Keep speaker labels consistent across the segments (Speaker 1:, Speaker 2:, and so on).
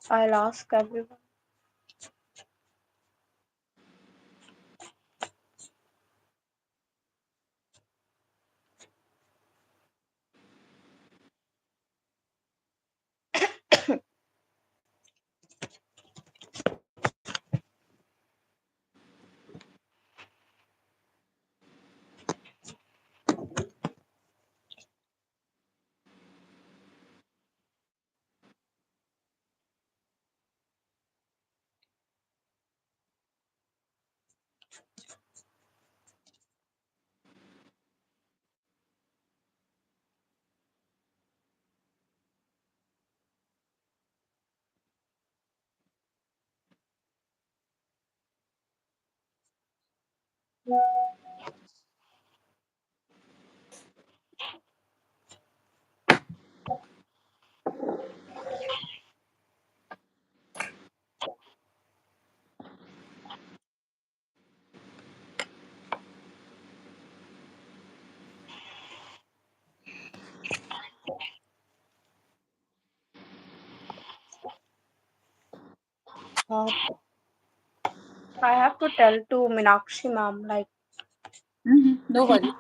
Speaker 1: I'll ask everyone. Uh, I have to tell to Minakshi ma'am, like,
Speaker 2: No worries.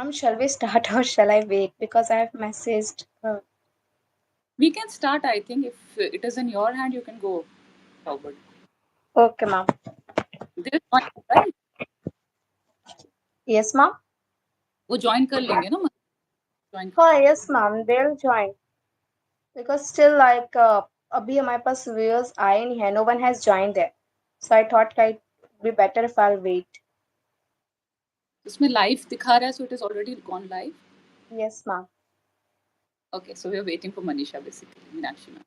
Speaker 1: ma'am, shall we start or shall I wait? Because I have messaged.
Speaker 2: We can start, I think. If it is in your hand, you can go forward.
Speaker 1: Okay, ma'am.
Speaker 2: They'll join, right?
Speaker 1: Yes, ma'am.
Speaker 2: वो join कर लेंगे ना join कर
Speaker 1: हाँ, yes, ma'am. They'll join. Because still, like, अभी हमारे पास viewers आए नहीं है. No one has joined there. So I thought it would be better if I'll wait.
Speaker 2: उसमें live दिखा रहा है, so it is already gone live.
Speaker 1: Yes, ma'am.
Speaker 2: Okay, so we are waiting for Manisha basically, Meenakshi ma'am.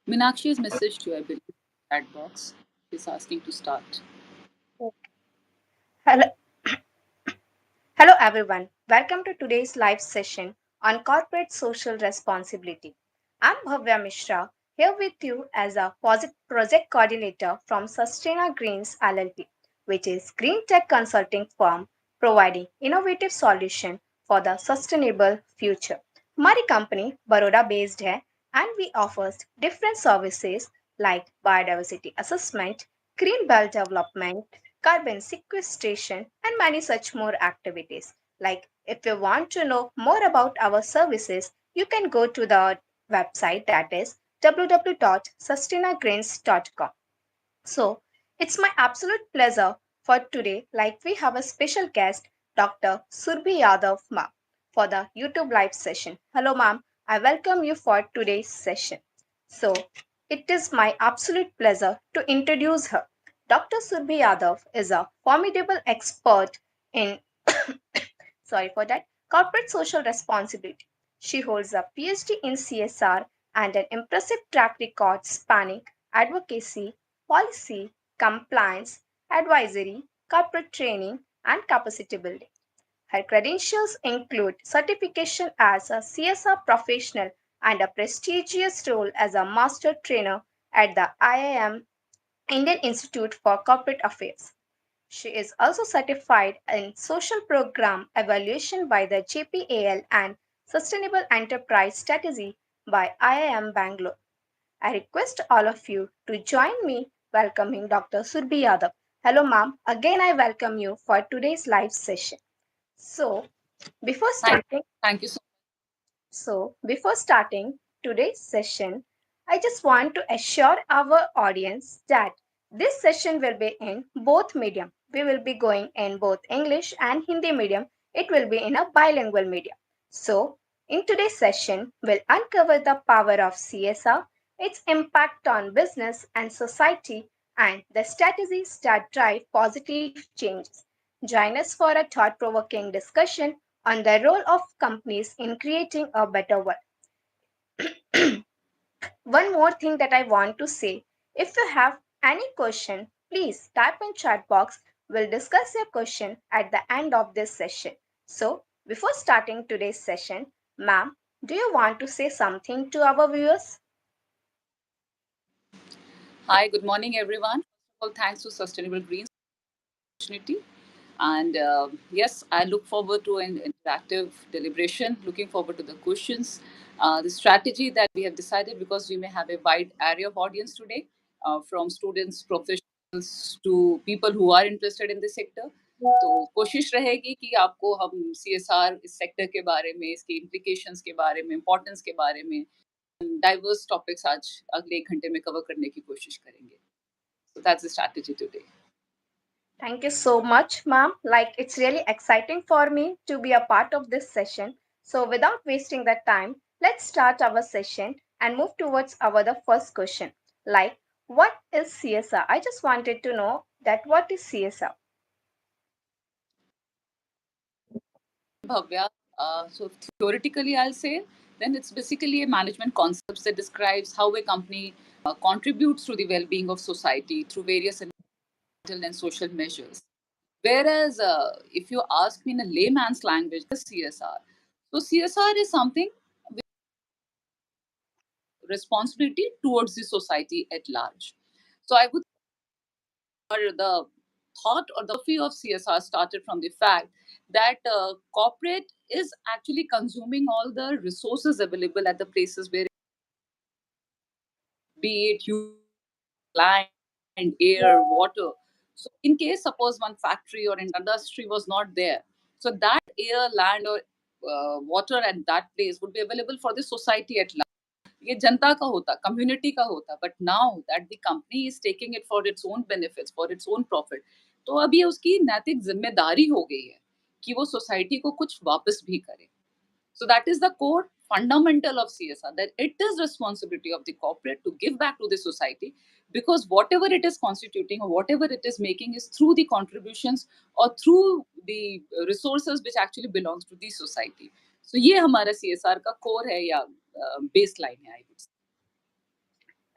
Speaker 2: Meenakshi has messaged you, I believe, chat box. She's asking to start.
Speaker 1: Okay. Hello, hello everyone. Welcome to today's live session on corporate social responsibility. I'm Bhavya Mishra, here with you as a project coordinator from Sustaina Greens LLP, which is green tech consulting firm providing innovative solution for the sustainable future. हमारी company Baroda based है and we offers different services like biodiversity assessment, green belt development, carbon sequestration, and many such more activities. Like, if you want to know more about our services, you can go to the website that is www.sustainagreens.com. So, it's my absolute pleasure for today, like we have a special guest, Dr. Surbhi Yadav, ma'am, for the YouTube live session. Hello, ma'am. I welcome you for today's session. So, it is my absolute pleasure to introduce her. Dr. Surbhi Yadav is a formidable expert in sorry for that corporate social responsibility. She holds a PhD in CSR and an impressive track record spanning advocacy, policy, compliance, advisory, corporate training, and capacity building. Her credentials include certification as a CSR professional and a prestigious role as a master trainer at the IIM Indian Institute for Corporate Affairs. She is also certified in social program evaluation by the JPAL and Sustainable Enterprise Strategy by IIM Bangalore. I request all of you to join me welcoming Dr. Surbhi Yadav. Hello, ma'am. Again, I welcome you for today's live session. So, before
Speaker 2: Thank,
Speaker 1: starting,
Speaker 2: thank you so
Speaker 1: before starting today's session, I just want to assure our audience that this session will be in both medium. We will be going in both English and Hindi medium. It will be in a bilingual medium. So, in today's session, we'll uncover the power of CSR, its impact on business and society, and the strategies that drive positive changes. Join us for a thought provoking discussion on the role of companies in creating a better world. One more thing that I want to say, if you have any question, please type in chat box. We'll discuss your question at the end of this session. So, before starting today's session, ma'am, do you want to say something to our viewers?
Speaker 2: Hi, good morning, everyone. First of all, thanks to Sustainable Greens opportunity. And yes, I look forward to an interactive deliberation, looking forward to the questions, the strategy that we have decided because we may have a wide array of audience today, from students, professionals to people who are interested in this sector. तो कोशिश रहेगी कि आपको हम CSR इस sector के बारे में, इसके implications के बारे में, importance के बारे में, diverse topics आज अगले 1 घंटे में cover करने की कोशिश करेंगे. So that's the strategy today.
Speaker 1: Thank you so much, ma'am. Like, it's really exciting for me to be a part of this session. So, without wasting the time, let's start our session and move towards our the first question. Like, what is CSR? I just wanted to know that what is CSR?
Speaker 2: Bhavya. So theoretically, I'll say then it's basically a management concept that describes how a company contributes to the well-being of society through various environmental and social measures. Whereas, if you ask me in a layman's language, the CSR. So CSR is something responsibility towards the society at large. So I would or the thought or the philosophy of CSR started from the fact that corporate is actually consuming all the resources available at the places where, be it land, air, water. So, in case suppose one factory or industry was not there, so that air, land, or water at that place would be available for the society at large. ये जनता का होता, community का होता, but now that the company is taking it for its own benefits, for its own profit, तो अब ये उसकी नैतिक जिम्मेदारी हो गई है कि वो सोसाइटी को कुछ वापस भी करे. So that is the core fundamental of CSR, that it is responsibility of the corporate to give back to the society, because whatever it is constituting or whatever it is making is through the contributions or through the resources which actually belongs to the society. So ये हमारा CSR का core है या baseline है, I would say.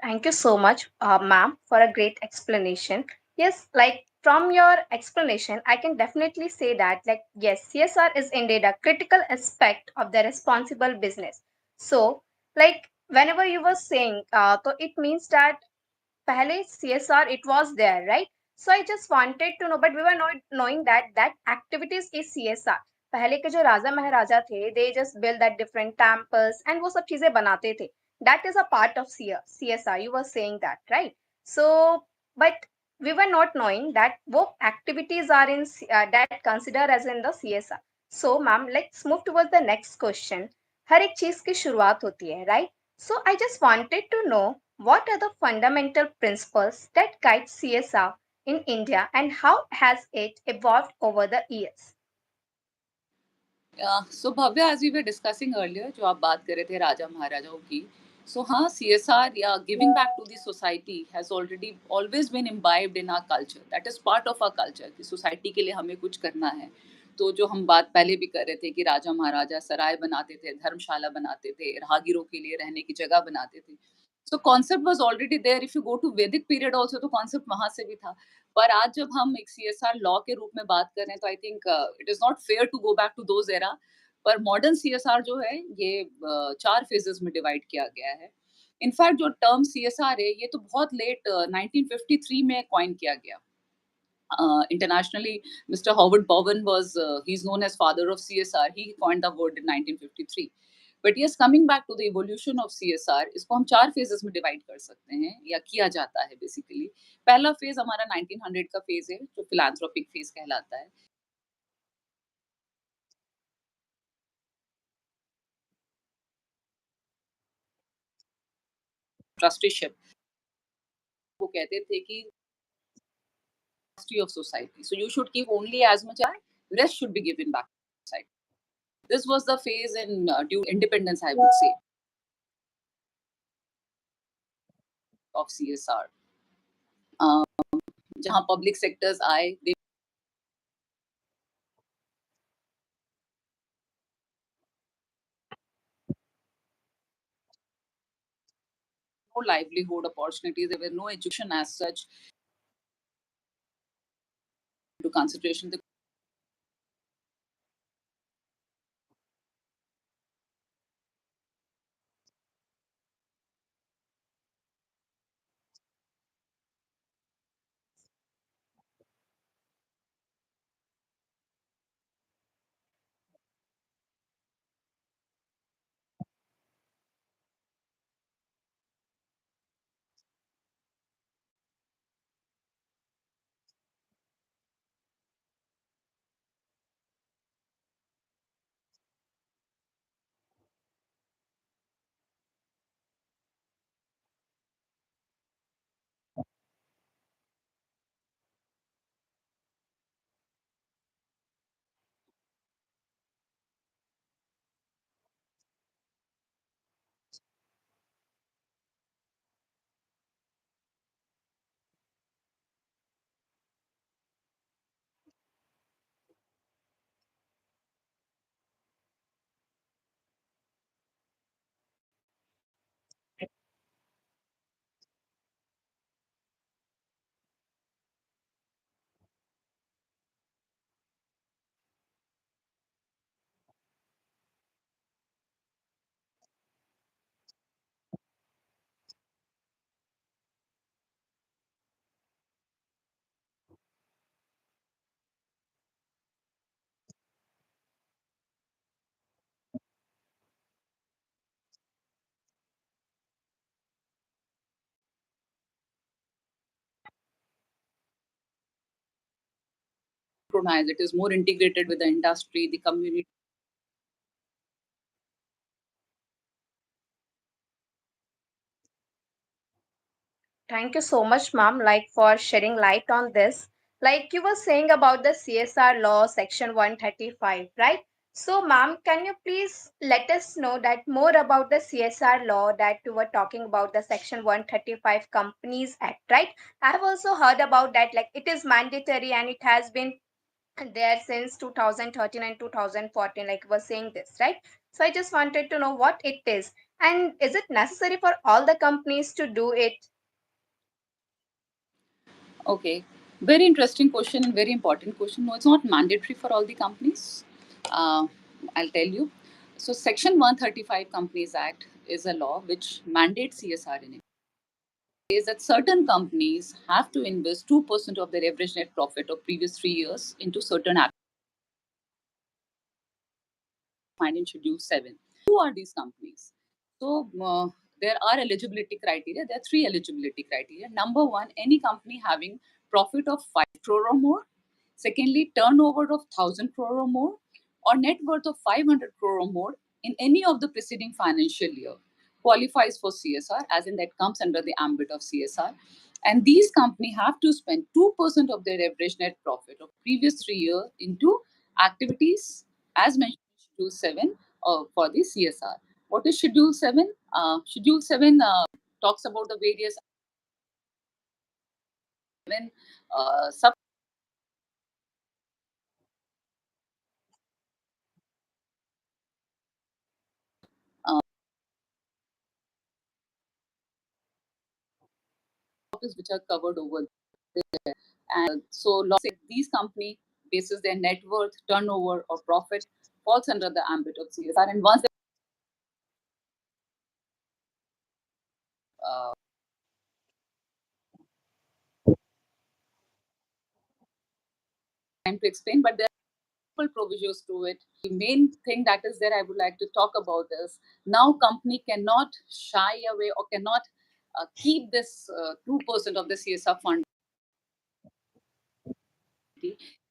Speaker 1: Thank you so much, ma'am, for a great explanation. Yes, like from your explanation, I can definitely say that, like, yes, CSR is indeed a critical aspect of the responsible business. So, like, whenever you were saying, so it means that पहले CSR it was there, right? So I just wanted to know, but we were not knowing that that activities is CSR. पहले के जो राजा महाराजा थे, they just built that different temples and वो सब चीजें बनाते थे. That is a part of CSR. You were saying that, right? So, but we were not knowing that वो activities are in that consider as in the CSR. So, ma'am, let's move towards the next question. हर एक चीज की शुरुआत होती है, right? So I just wanted to know what are the fundamental principles that guide CSR in India and how has it evolved over the years?
Speaker 2: So Bhavya, as we were discussing earlier, जो आप बात कर रहे थे राजा महाराजाओं की, so हाँ, CSR या giving back to the society has already always been imbibed in our culture. That is part of our culture कि society के लिए हमें कुछ करना है. तो जो हम बात पहले भी कर रहे थे कि राजा महाराजा सराय बनाते थे, धर्मशाला बनाते थे, राहगीरों के लिए रहने की जगह बनाते थे। So concept was already there. If you go to Vedic period also तो कॉन्सेप्ट वहाँ से भी था। पर आज जब हम एक सीएसआर लॉ के रूप में बात कर रहे हैं तो I think it is not fair to go back to those era. पर मॉडर्न सीएसआर जो है ये 4 फेजेज़ में डिवाइड किया गया है। इनफैक्ट जो टर्म सीएसआर है ये तो बहुत लेट 1953 में कॉइन किया गया। Internationally, Mr. Howard Bowen was he's known as father of CSR. He coined the word in 1953. But yes, coming back to the evolution of CSR, इसको हम 4 phases में divide कर सकते हैं या किया जाता है basically. पहला phase हमारा 1900 का phase है जो philanthropic phase कहलाता है. Trusteeship वो कहते थे कि trustee of society. So you should give only as much as rest should be given back to society. This was the phase in due independence, I would say, of CSR. जहाँ public sectors आए, दे no livelihood opportunities, there were no education as such to consideration. The it is more integrated with the industry, the community.
Speaker 1: Thank you so much, ma'am, like for shedding light on this. Like you were saying about the CSR law, section 135, right? So, ma'am, can you please let us know that more about the CSR law that you were talking about, the section 135 Companies Act, right? I have also heard about that, like it is mandatory and it has been there since 2013 and 2014, like you were saying this, right? So I just wanted to know what it is, and is it necessary for all the companies to do it?
Speaker 2: Okay, very interesting question and very important question. No, it's not mandatory for all the companies. Uh, I'll tell you. So, Section 135 Companies Act is a law which mandates CSR in it. Is that certain companies have to invest 2% of their average net profit of previous 3 years into certain find in Schedule 7. Who are these companies? So, there are eligibility criteria. There are three eligibility criteria. Number one, any company having profit of 5 crore or more. Secondly, turnover of 1,000 crore or more, or net worth of 500 crore or more in any of the preceding financial year qualifies for CSR, as in that comes under the ambit of CSR. And these companies have to spend 2% of their average net profit of previous 3 years into activities as mentioned in Schedule 7 for the CSR. What is Schedule 7? Schedule 7 talks about the various sub topics which are covered over there. And so law say these company bases their net worth, turnover, or profit falls under the ambit of CSR. And once uh, time to explain, but there are multiple provisions to it. The main thing that is there I would like to talk about is now company cannot shy away or cannot keep this 2% of the CSR fund.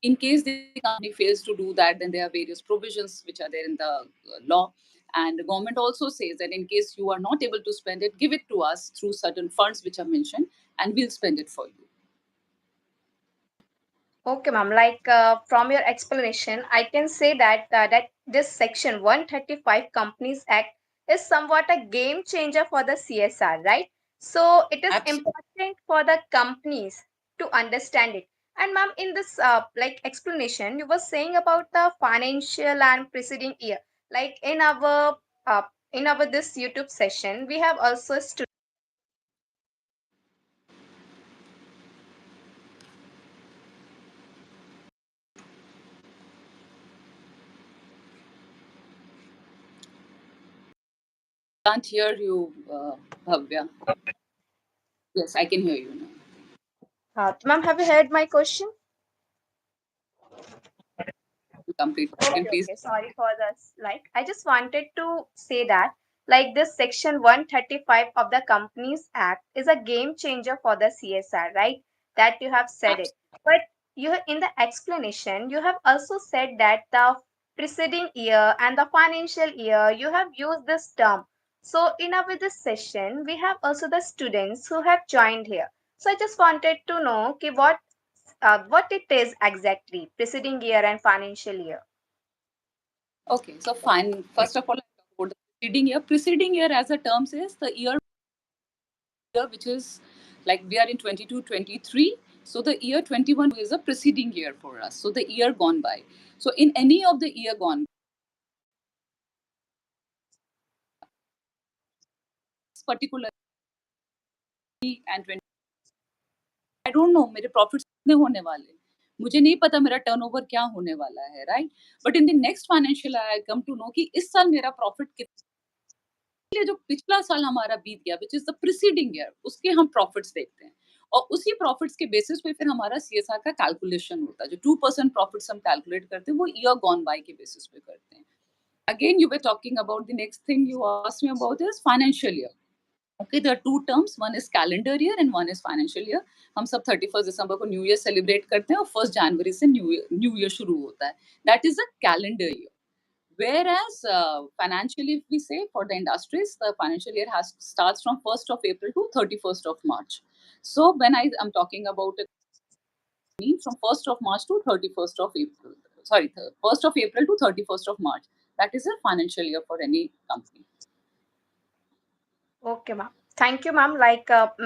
Speaker 2: In case the company fails to do that, then there are various provisions which are there in the law. And the government also says that in case you are not able to spend it, give it to us through certain funds which are mentioned, and we'll spend it for you.
Speaker 1: Okay, ma'am. From your explanation, I can say that this Section 135 Companies Act is somewhat a game changer for the CSR, right? So it is
Speaker 2: Absolutely.
Speaker 1: important for the companies to understand it. And ma'am, in this explanation, you were saying about the financial and preceding year. Like uh, in our this YouTube session, we have also
Speaker 2: Can't hear you, Bhavya. Yes, I can hear you now.
Speaker 1: ma'am, have you heard my question?
Speaker 2: Complete. You can
Speaker 1: Okay,
Speaker 2: please.
Speaker 1: okay. Sorry for this. I just wanted to say that, this Section 135 of the Companies Act is a game changer for the CSR, right? That you have said it. But in the explanation, you have also said that the preceding year and the financial year, you have used this term. So, in our with this session, we have also the students who have joined here. So, I just wanted to know what it is exactly, preceding year and financial year.
Speaker 2: Okay, so fine. First of all, I talk about the preceding year. Preceding year, as the term says, the year which is like we are in 22, 23. So the year 21 is a preceding year for us. So the year gone by. So in any of the year gone, particularly and 20, I don't know मेरे profits कितने होने वाले, मुझे नहीं पता मेरा turnover क्या होने वाला है, right? But in the next financial I come to know कि इस साल मेरा प्रॉफिट लिए जो पिछला साल हमारा बीत गया which is the preceding year उसके हम प्रॉफिट्स देखते हैं और उसी प्रॉफिट्स के बेसिस पे फिर हमारा सीएसआर का कैलकुलेशन होता है जो 2% प्रॉफिट्स हम कैलकुलेट करते हैं वो ईयर गॉन बाय के बेसिस पे करते हैं again you were talking about the next thing you asked me about is financial year okay there are two terms one is calendar year and one is financial year हम सब 31 दिसंबर को new year celebrate करते हैं और 1 जनवरी से new year शुरू होता है that is a calendar year. Whereas financially, if we say for the industries, the financial year has starts from 1st of April to 31st of March. So when I am talking about it, mean from 1st of March to 31st of April. Sorry, 1st of April to 31st of March. That is a financial year for any company.
Speaker 1: Okay ma'am. Thank you ma'am.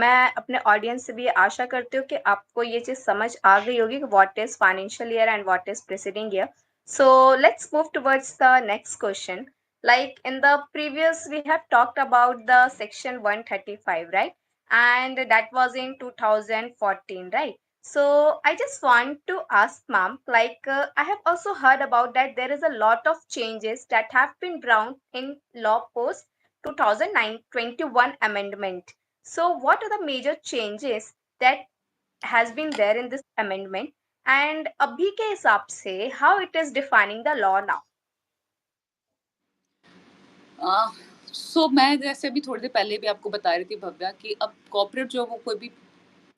Speaker 1: मैं अपने audience से भी आशा करती हूँ कि आपको ये चीज़ समझ आ गई होगी कि what is financial year and what is preceding year. So let's move towards the next question. Like in the previous, we have talked about the section 135, right? And that was in 2014, right? So I just want to ask ma'am, I have also heard about that there is a lot of changes that have been brought in law post 2021 amendment. So what are the major changes that has been there in this amendment, and abhi ke hisab se how it is defining the law now?
Speaker 2: सो मैं जैसे अभी थोड़ी देर पहले भी आपको बता रही थी भव्या कि अब कॉर्पोरेट जो वो कोई भी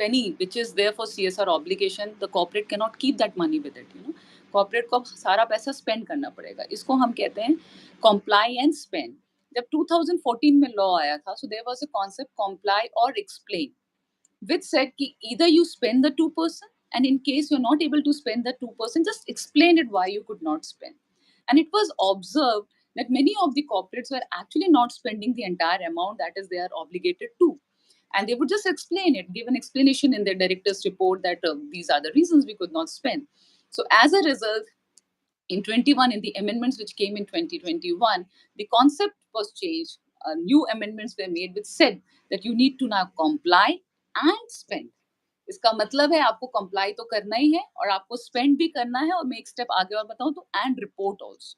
Speaker 2: penny which is there for CSR obligation, the corporate cannot keep that money with it, you know. Corporate को अब सारा पैसा स्पेंड करना पड़ेगा. इसको हम कहते हैं कॉम्प्लाई एंड स्पेंड. जब 2014 में लॉ आया था, so there was a concept comply or explain which said ki either you spend the 2% and in case you're not able to spend the 2% just explain it why you could not spend. And it was observed that many of the corporates were actually not spending the entire amount that is they are obligated to, and they would just explain it, give an explanation in their director's report that these are the reasons we could not spend. So as a result, in 21 in the amendments which came in 2021 the concept was changed. New amendments were made which said that you need to now comply and spend. इसका मतलब है आपको comply तो करना ही है और आपको spend भी करना है, और मैं एक स्टेप आगे और बताऊं तो एंड रिपोर्ट ऑल्सो।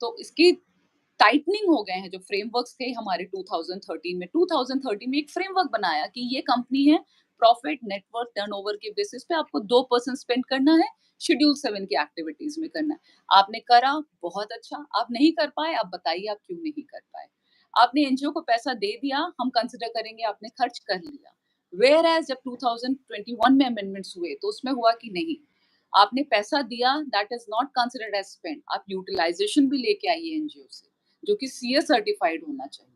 Speaker 2: तो इसकी टाइटनिंग हो गए हैं जो फ्रेमवर्क्स थे हमारे 2013 में। 2013 में एक फ्रेमवर्क बनाया कि ये कंपनी है, प्रॉफिट नेटवर्क टर्नओवर के बेसिस पे आपको 2% स्पेंड करना है, शेड्यूल 7 की एक्टिविटीज में करना है। आपने करा, बहुत अच्छा। आप नहीं कर पाए, आप बताइए आप क्यों नहीं कर पाए। आपने एनजीओ को पैसा दे दिया, हम कंसिडर करेंगे आपने खर्च कर लिया। वेयर एज जब 2021 में अमेंडमेंट्स हुए तो उसमें हुआ कि नहीं, आपने पैसा दिया, that is not considered as spend. आप यूटिलाइजेशन भी लेके आइए एनजीओ से, जो कि सीए सर्टिफाइड होना चाहिए,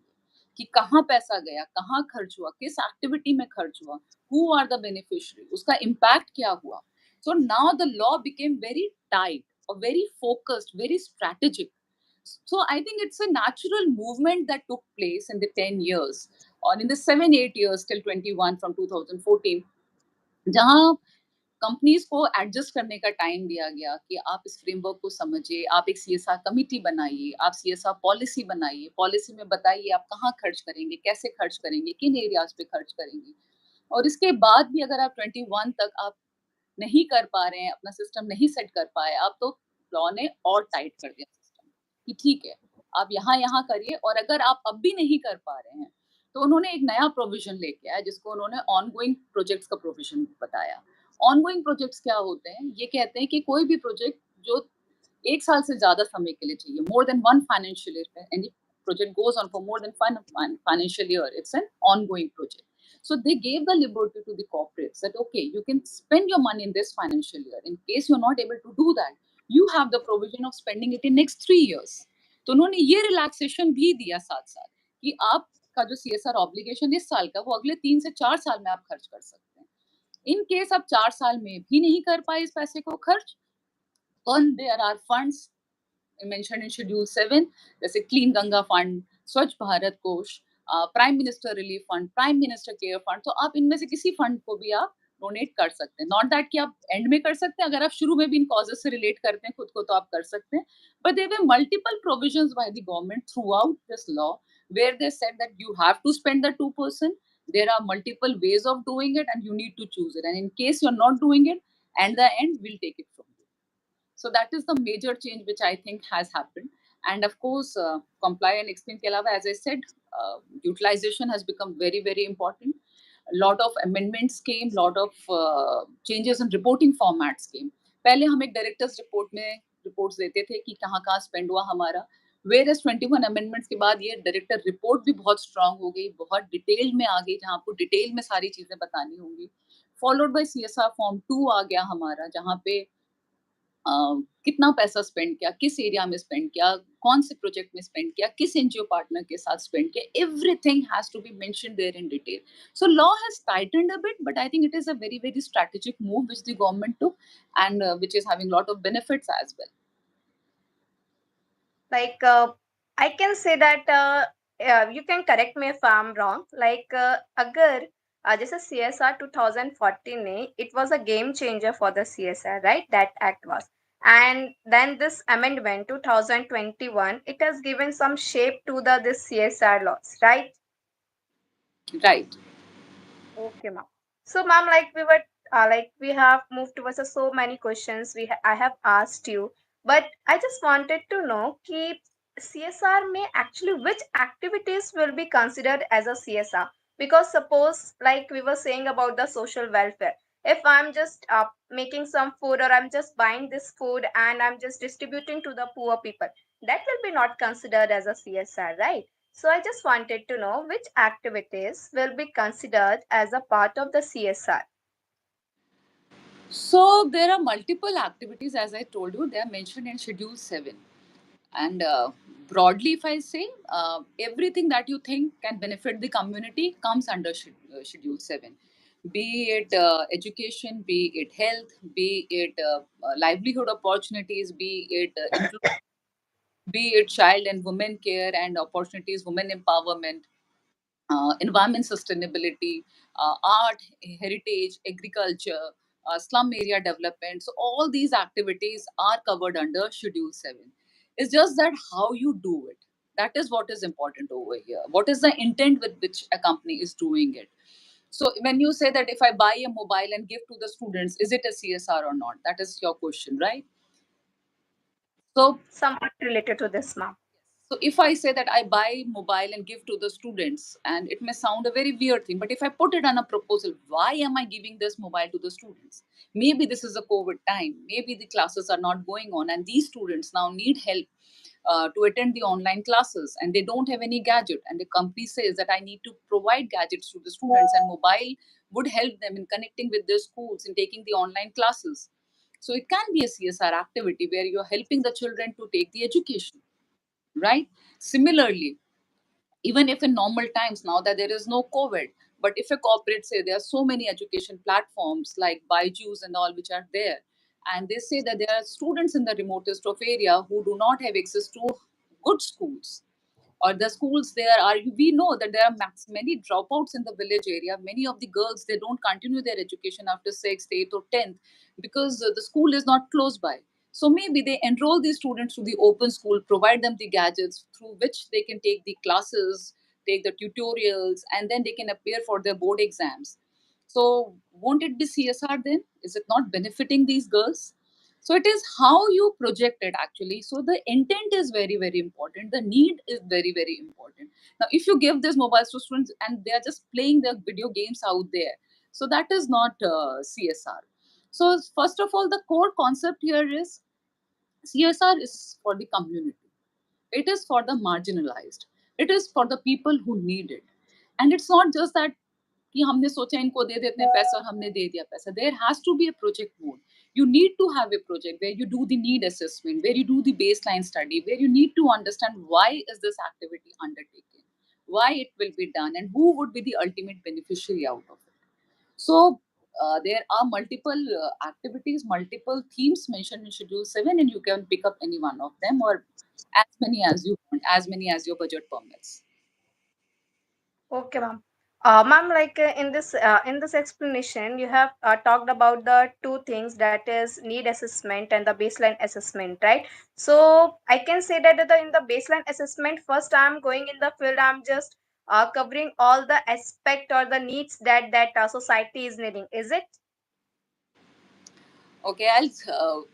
Speaker 2: कि कहाँ पैसा गया, कहाँ खर्च हुआ, किस एक्टिविटी में खर्च हुआ, हु आर द बेनिफिशियरी, उसका इम्पैक्ट क्या हुआ। So now the law became very tight और very focused, very strategic. So I think it's a natural movement that took place in the 10 years or in the 7 8 years till 21 from 2014, जहाँ companies को adjust करने का time दिया गया कि आप इस फ्रेमवर्क को समझिए, आप एक सीएसआर कमिटी बनाइए, आप सीएसआर पॉलिसी बनाइए, पॉलिसी में बताइए आप कहाँ खर्च करेंगे, कैसे खर्च करेंगे, किन एरियाज पे खर्च करेंगे। और इसके बाद भी अगर आप 21 तक आप नहीं कर पा रहे हैं, अपना सिस्टम नहीं सेट कर पाए आप, तो लॉ ने और टाइट कर दिया सिस्टम कि ठीक है, आप यहाँ-यहाँ करिए। और अगर आप अब भी नहीं कर पा रहे हैं, तो उन्होंने एक नया प्रोविज़न लेके आया जिसको उन्होंने ऑनगोइंग प्रोजेक्ट्स का प्रोविज़न बताया। ऑनगोइंग प्रोजेक्ट्स क्या होते हैं? ये कहते हैं कि कोई भी प्रोजेक्ट जो 1 साल से ज़्यादा समय के लिए चाहिए, more than 1 financial year, any project goes on for more than 1 financial year, it's an ongoing project. So they gave the liberty to the corporates that, okay, you can spend your money in this financial year. In case you're not able to do that, you have the provision of spending it in next 3 years. तो उन्होंने ये relaxation भी दिया साथ-साथ कि आपका जो CSR obligation इस साल का, वो अगले 3 से 4 साल में आप खर्च कर सकते हैं। इन केस आप 4 साल में भी नहीं कर पाए इस पैसे को खर्च, then there are funds mentioned in Schedule 7, जैसे क्लीन गंगा फंड, स्वच्छ भारत कोष, prime minister relief fund, prime minister care fund. तो आप इनमें से किसी फंड को भी आप डोनेट कर सकते हैं। नॉट दैट कि आप एंड में कर सकते हैं, अगर आप शुरू में भी इन कॉजेज से रिलेट करते हैं खुद को तो आप कर सकते हैं। But there were multiple provisions by the government throughout this law where they said that you have to spend the 2%. There are multiple ways of doing it and you need to choose it. And in case you're not doing it, and the end will take it from you. So that is the major change which I think has happened. And of course, comply and explain ke alawa, as I said, utilization has become very, very important. A lot of amendments came, lot of changes in reporting formats came. पहले हम एक directors report में reports देते थे कि कहाँ कहाँ spend हुआ हमारा। वेयर एज 21 अमेंडमेंट्स के बाद ये डायरेक्टर रिपोर्ट भी बहुत स्ट्रांग हो गई, बहुत डिटेल में आ गई, जहाँ आपको डिटेल में सारी चीजें बतानी होंगी। फॉलोड बाय सीएसआर फॉर्म 2 आ गया हमारा, जहाँ पे अ, कितना पैसा स्पेंड किया, किस एरिया में स्पेंड किया, कौन से प्रोजेक्ट में स्पेंड किया, किस एनजीओ पार्टनर के साथ स्पेंड किया, everything has to be mentioned there in detail. So law has tightened a bit, but I think it is a very, very strategic move which the government took, and which is having a lot of benefits as well.
Speaker 1: Like, I can say that you can correct me if I'm wrong. Like, अगर जैसे CSR 2014 में it was a game changer for the CSR, right? That act was, and then this amendment 2021 it has given some shape to the this CSR laws, right?
Speaker 2: Right.
Speaker 1: Okay, ma'am. So, ma'am, like we have moved towards so many questions I have asked you, but I just wanted to know कि CSR may actually which activities will be considered as a CSR? Because suppose, like we were saying about the social welfare, if I'm just making some food or I'm just buying this food and I'm just distributing to the poor people, that will be not considered as a CSR, right? So I just wanted to know which activities will be considered as a part of the CSR.
Speaker 2: So there are multiple activities, as I told you, they are mentioned in Schedule 7. And broadly, if I say, everything that you think can benefit the community comes under Schedule 7. Be it education, be it health, be it livelihood opportunities, be it be it child and women care and opportunities, women empowerment, environment sustainability, art, heritage, agriculture, slum area development. So all these activities are covered under Schedule 7. It's just that how you do it. That is what is important over here. What is the intent with which a company is doing it? So when you say that if I buy a mobile and give to the students, is it a CSR or not? That is your question, right? So
Speaker 1: Somewhat related to this, ma'am.
Speaker 2: so if I say that I buy mobile and give to the students, and it may sound a very weird thing, but if I put it on a proposal, why am I giving this mobile to the students? Maybe this is a COVID time. Maybe the classes are not going on, and these students now need help to attend the online classes, and they don't have any gadget. And the company says that I need to provide gadgets to the students, and mobile would help them in connecting with their schools and taking the online classes. So it can be a CSR activity where you're helping the children to take the education, right? Similarly, even if in normal times, now that there is no COVID, but if a corporate say there are so many education platforms like Byju's and all which are there, and they say that there are students in the remotest of area who do not have access to good schools, or the schools there are, we know that there are many dropouts in the village area. Many of the girls, they don't continue their education after 6th, 8th or 10th because the school is not close by. So maybe they enroll these students to the open school, provide them the gadgets through which they can take the classes, take the tutorials, and then they can appear for their board exams. So won't it be CSR then? Is it not benefiting these girls? So it is how you project it actually. So the intent is very, very important. The need is very, very important. Now, if you give this mobiles to students and they are just playing their video games out there, so that is not CSR. So first of all, the core concept here is CSR is for the community. It is for the marginalized. It is for the people who need it. And it's not just that कि हमने सोचा इनको दे देते हैं पैसा और हमने दे दिया पैसा. There has to be a project mode. You need to have a project where you do the need assessment, where you do the baseline study, where you need to understand why is this activity undertaken, why it will be done, and who would be the ultimate beneficiary out of it. So there are multiple activities, multiple themes mentioned in Schedule 7, and you can pick up any one of them or as many as you want, as many as your budget permits.
Speaker 1: Okay, ma'am. Ma'am, like in this explanation, you have talked about the two things, that is need assessment and the baseline assessment, right? So I can say that in the baseline assessment, first I'm going in the field, I'm just covering all the aspect or the needs that society is needing. Is it?
Speaker 2: Okay, I'll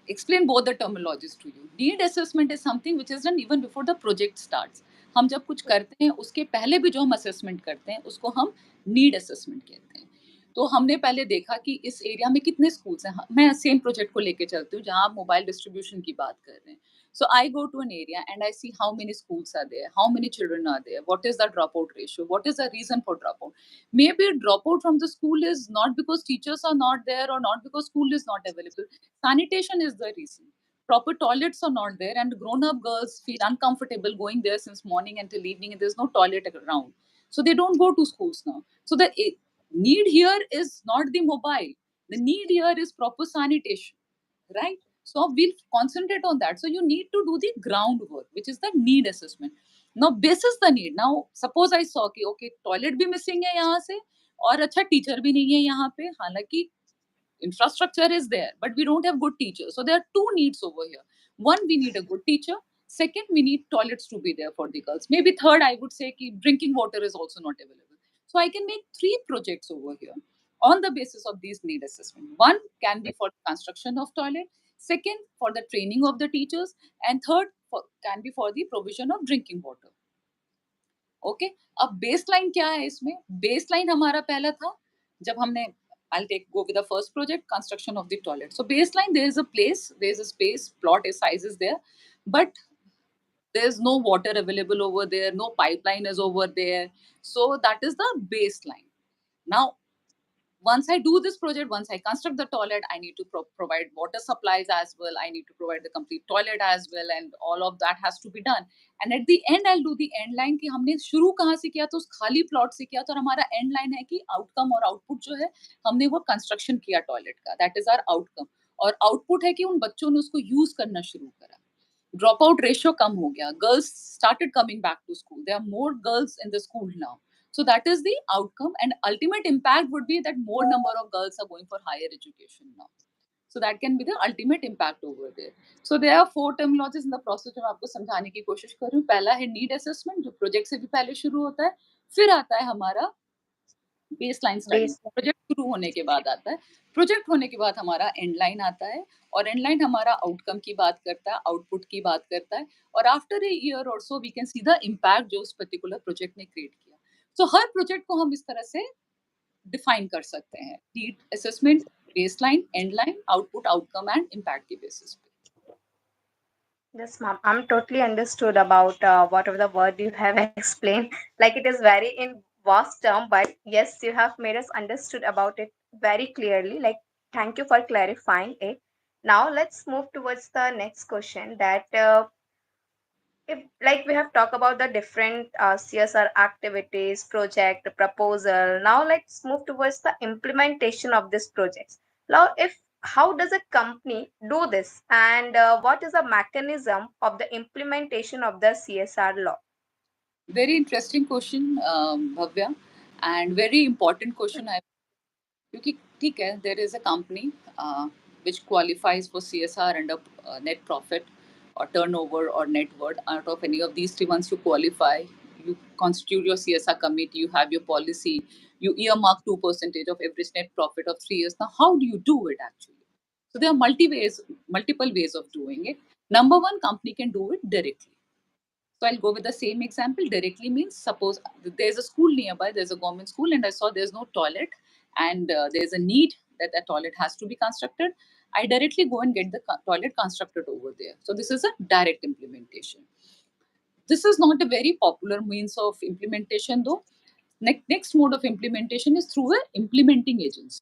Speaker 2: explain both the terminologies to you. Need assessment is something which is done even before the project starts. हम जब कुछ करते हैं उसके पहले भी जो हम असेसमेंट करते हैं उसको हम नीड असेसमेंट कहते हैं. तो हमने पहले देखा कि इस एरिया में कितने स्कूल्स हैं. मैं सेम प्रोजेक्ट को लेके चलती हूँ जहाँ आप मोबाइल डिस्ट्रीब्यूशन की बात कर रहे हैं. So I go to an area and I see how many schools are there, how many children are there, what is the dropout ratio, what is the reason for dropout. Maybe dropout from the school is not because teachers are not there or not because school is not available. Sanitation is the reason. Proper toilets are not there, and grown up girls feel uncomfortable going there since morning until evening, and there's no toilet around. So they don't go to schools now. So the need here is not the mobile, the need here is proper sanitation, right? So we'll concentrate on that. So you need to do the groundwork, which is the need assessment. Now, basis the need. Now, suppose I saw कि okay, toilet भी missing है यहाँ से और अच्छा teacher भी नहीं है यहाँ पे. हालांकि infrastructure is there, but we don't have good teachers. So there are two needs over here. One, we need a good teacher. Second, we need toilets to be there for the girls. Maybe third, I would say ki drinking water is also not available. So I can make three projects over here on the basis of these need assessment. One can be for construction of toilet. Second, for the training of the teachers. And third, can be for the provision of drinking water. Okay. अब baseline क्या है इसमें. Baseline हमारा पहला था जब हमने I'll take go with the first project, construction of the toilet. So baseline, there is a place, there is a space, plot is size is there, but there is no water available over there, no pipeline is over there. So that is the baseline. Now once I do this project, once I construct the toilet, I need to provide water supplies as well. I need to provide the complete toilet as well, and all of that has to be done. And at the end, I'll do the end line कि हमने शुरू कहाँ से किया तो उस खाली plot से किया तो हमारा एंड लाइन है कि आउटकम और आउटपुट जो है हमने वो कंस्ट्रक्शन किया टॉयलेट का. That is our outcome. और आउटपुट है कि उन बच्चों ने उसको यूज करना शुरू करा. ड्रॉप आउट रेशियो कम हो गया. Girls started coming back to school. There are more girls in the school now. So that is the outcome, and ultimate impact would be that more number of girls are going for higher education now. So that can be the ultimate impact over there. So there are four terminologies in the process जो मैं आपको समझाने की कोशिश कर रही हूँ. पहला है need assessment जो प्रोजेक्ट से भी पहले शुरू होता है. फिर आता है हमारा बेसलाइन स्टडी।
Speaker 1: Base.
Speaker 2: प्रोजेक्ट शुरू होने के बाद आता है, प्रोजेक्ट होने के बाद हमारा एंड लाइन आता है, और एंड लाइन हमारा आउटकम की बात करता है, आउटपुट की बात करता है, और after a year or so we can see the impact जो उस पर्टिकुलर प्रोजेक्ट ने क्रिएट किया। सो हर प्रोजेक्ट को हम इस तरह से डिफाइन कर सकते हैं, need assessment, baseline, and line, output, outcome and impact के बेसिस पे।
Speaker 1: Yes, ma'am. I'm totally understood about whatever the word you have explained. Like it is very in vast term, but yes, you have made us understood about it very clearly. Like, thank you for clarifying it. Now let's move towards the next question. That if like we have talked about the different CSR activities, project, proposal. Now let's move towards the implementation of these projects. Now, if how does a company do this, and what is the mechanism of the implementation of the CSR law?
Speaker 2: Very interesting question, Bhavya, and very important question. I क्योंकि ठीक है, there is a company which qualifies for CSR under net profit or turnover or net worth. Out of any of these three, once you qualify, you constitute your CSR committee, you have your policy, you earmark 2% of every net profit of 3 years. Now, how do you do it actually? So there are multiple ways of doing it. Number one, company can do it directly. So I'll go with the same example. Directly means, suppose there's a school nearby, there's a government school, and I saw there's no toilet, and there's a need that a toilet has to be constructed. I directly go and get the toilet constructed over there. So this is a direct implementation. This is not a very popular means of implementation, though. Next mode of implementation is through an implementing agency.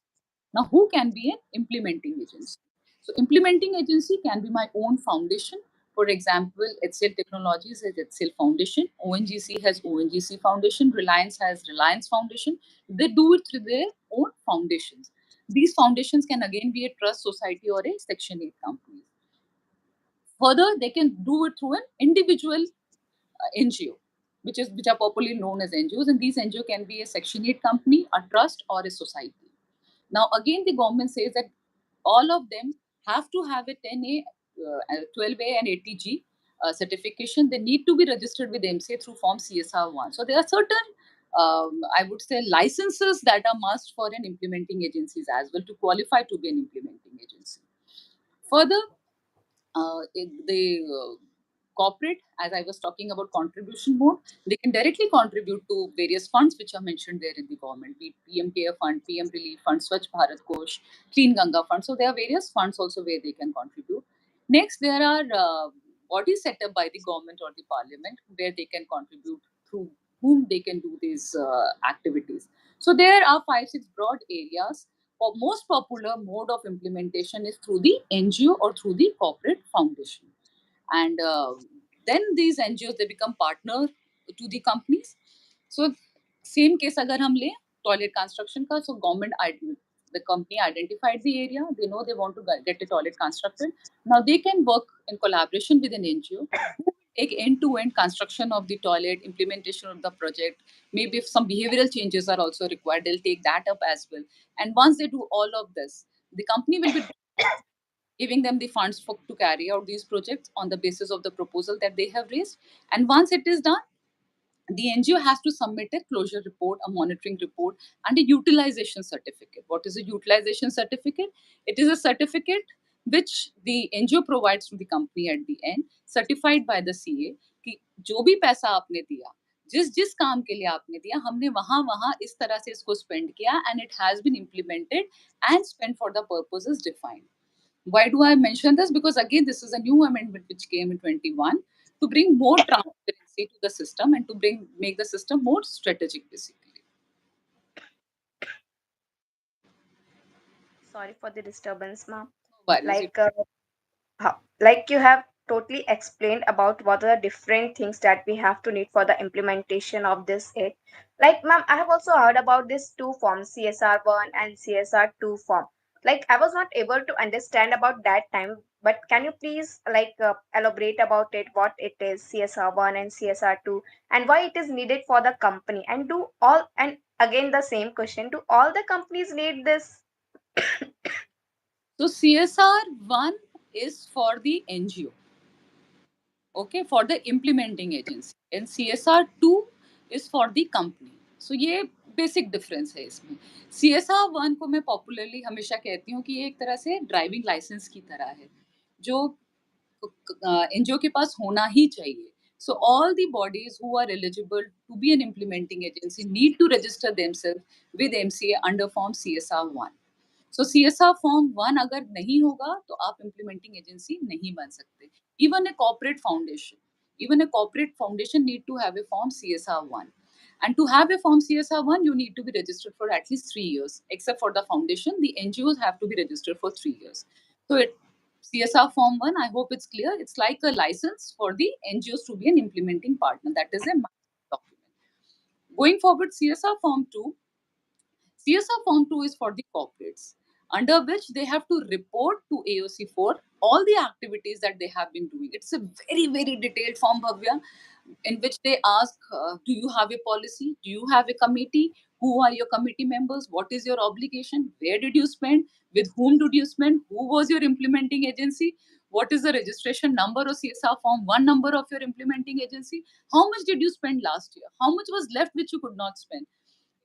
Speaker 2: Now, who can be an implementing agency? So, implementing agency can be my own foundation. For example, HCL Technologies has HCL Foundation, ONGC has ONGC Foundation, Reliance has Reliance Foundation. They do it through their own foundations. These foundations can again be a trust society or a Section 8 company. Further, they can do it through an individual NGO, which are popularly known as NGOs, and these NGO can be a Section 8 company, a trust, or a society. Now, again, the government says that all of them have to have a 10A, 12A, and 80G certification. They need to be registered with MCA through Form CSR1. So there are certain, I would say, licenses that are must for an implementing agencies as well to qualify to be an implementing agency. Further, the corporate, as I was talking about contribution mode, they can directly contribute to various funds which are mentioned there in the government, be it PM Care Fund, PM Relief Fund, Swachh Bharat Kosh, Clean Ganga Fund. So there are various funds also where they can contribute. Next, there are bodies set up by the government or the parliament where they can contribute, through whom they can do these activities. So there are 5, 6 broad areas. For most popular mode of implementation is through the NGO or through the corporate foundation, and then these NGOs, they become partner to the companies. So same case agar hum le toilet construction ka, so the company identified the area, they know they want to get a toilet constructed. Now they can work in collaboration with an NGO who will take end-to-end construction of the toilet, implementation of the project. Maybe if some behavioral changes are also required, they'll take that up as well. And once they do all of this, the company will be giving them the funds to carry out these projects on the basis of the proposal that they have raised. And once it is done, the NGO has to submit a closure report, a monitoring report, and a utilization certificate. What is a utilization certificate? It is a certificate which the NGO provides to the company at the end, certified by the CA, कि जो भी पैसा आपने दिया, जिस जिस काम के लिए आपने दिया, हमने वहां वहां इस तरह से इसको spend किया, and it has been implemented and spent for the purposes defined. Why do I mention this? Because again, this is a new amendment which came in 21 to bring more transparency to the system and to make the system more strategic, basically.
Speaker 1: Sorry for the disturbance, ma'am.
Speaker 2: No worries.
Speaker 1: Like like you have totally explained about what are the different things that we have to need for the implementation of this aid. Like ma'am, I have also heard about this two forms, CSR1 and CSR2 form. Like I was not able to understand about that time, but can you please like elaborate about it, what it is, CSR1 and CSR2, and why it is needed for the company, and do all, and again the same question, do all the companies need this?
Speaker 2: So CSR1 is for the NGO, okay, for the implementing agency, and CSR2 is for the company. So ये basic difference है इसमें। CSR one को मैं popularly हमेशा कहती हूँ कि ये एक तरह से ड्राइविंग लाइसेंस की तरह है, जो एनजीओ के पास होना ही चाहिए। So all the bodies who are eligible to be an implementing agency need to register themselves with MCA under form CSR 1. So CSR form 1 अगर नहीं होगा तो आप implementing agency नहीं बन सकते। Even a corporate foundation need to have a form CSR 1. And to have a form CSR 1, you need to be registered for at least 3 years. Except for the foundation, the NGOs have to be registered for 3 years. So CSR Form 1, I hope it's clear. It's like a license for the NGOs to be an implementing partner. That is a document. Going forward, CSR Form 2. CSR Form 2 is for the corporates, under which they have to report to AOC for all the activities that they have been doing. It's a very, very detailed form, Bhavya, in which they ask, do you have a policy? Do you have a committee? Who are your committee members? What is your obligation? Where did you spend? With whom did you spend? Who was your implementing agency? What is the registration number of CSR form? One number of your implementing agency? How much did you spend last year? How much was left which you could not spend?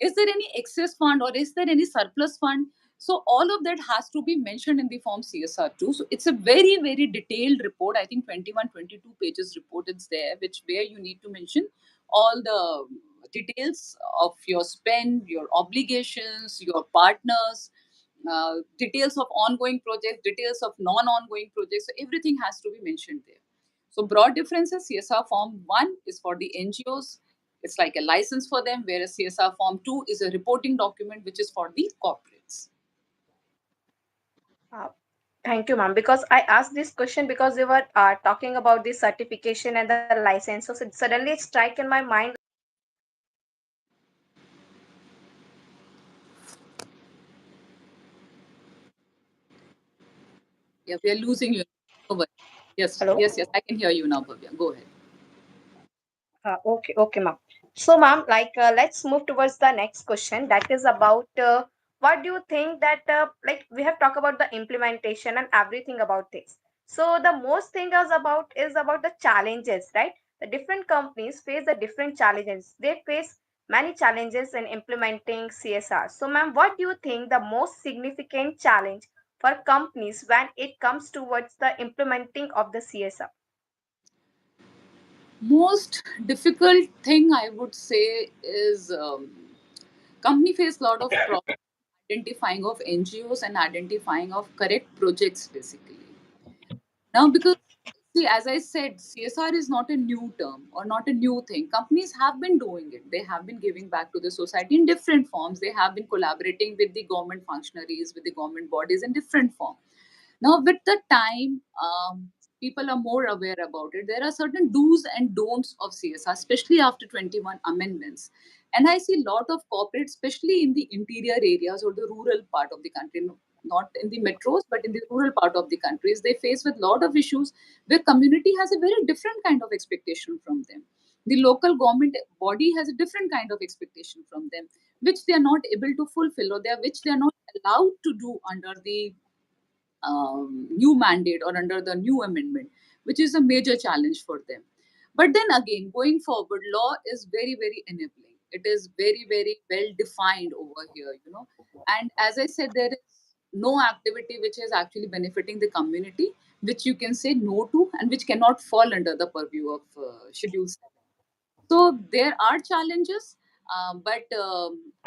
Speaker 2: Is there any excess fund or is there any surplus fund? So all of that has to be mentioned in the form CSR2. So it's a very, very detailed report. I think 21, 22 pages report is there, which where you need to mention all the details of your spend, your obligations, your partners, details of ongoing projects, details of non-ongoing projects. So everything has to be mentioned there. So broad differences, CSR Form 1 is for the NGOs. It's like a license for them, whereas CSR Form 2 is a reporting document, which is for the corporates.
Speaker 1: Uh, Thank you, ma'am. Because I asked this question because we were talking about the certification and the license. So suddenly it struck in my mind.
Speaker 2: Yeah, we are losing you. Over. Yes,
Speaker 1: Hello.
Speaker 2: yes, yes. I can hear you now, Bhavya. Go ahead.
Speaker 1: Okay, ma'am. So, ma'am, let's move towards the next question. That is about what do you think that like we have talked about the implementation and everything about this. So, the most thing is about the challenges, right? The different companies face the different challenges. They face many challenges in implementing CSR. So, ma'am, what do you think the most significant challenge for companies when it comes towards the implementing of the CSR?
Speaker 2: Most difficult thing I would say is company face a lot of problem identifying of NGOs and identifying of correct projects basically. Now, because see, as I said, CSR is not a new term or not a new thing. Companies have been doing it. They have been giving back to the society in different forms. They have been collaborating with the government functionaries, with the government bodies in different forms. Now, with the time, people are more aware about it. There are certain do's and don'ts of CSR, especially after 21 amendments. And I see a lot of corporates, especially in the interior areas or the rural part of the country, not in the metros, but in the rural part of the countries, they face with a lot of issues where community has a very different kind of expectation from them. The local government body has a different kind of expectation from them, which they are not able to fulfill or which they are not allowed to do under the new mandate or under the new amendment, which is a major challenge for them. But then again, going forward, law is very, very enabling. It is very, very well defined over here. And as I said, there is no activity which is actually benefiting the community, which you can say no to, and which cannot fall under the purview of Schedule 7. So there are challenges, but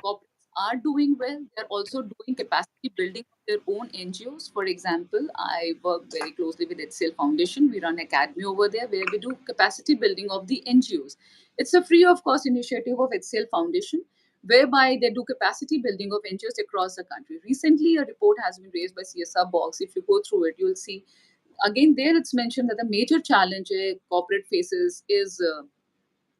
Speaker 2: corporates are doing well. They're also doing capacity building of their own NGOs. For example, I work very closely with HCL Foundation. We run academy over there where we do capacity building of the NGOs. It's a free of cost initiative of HCL Foundation whereby they do capacity building of NGOs across the country. Recently, a report has been raised by CSR Box. If you go through it, you'll see again there it's mentioned that the major challenge a corporate faces is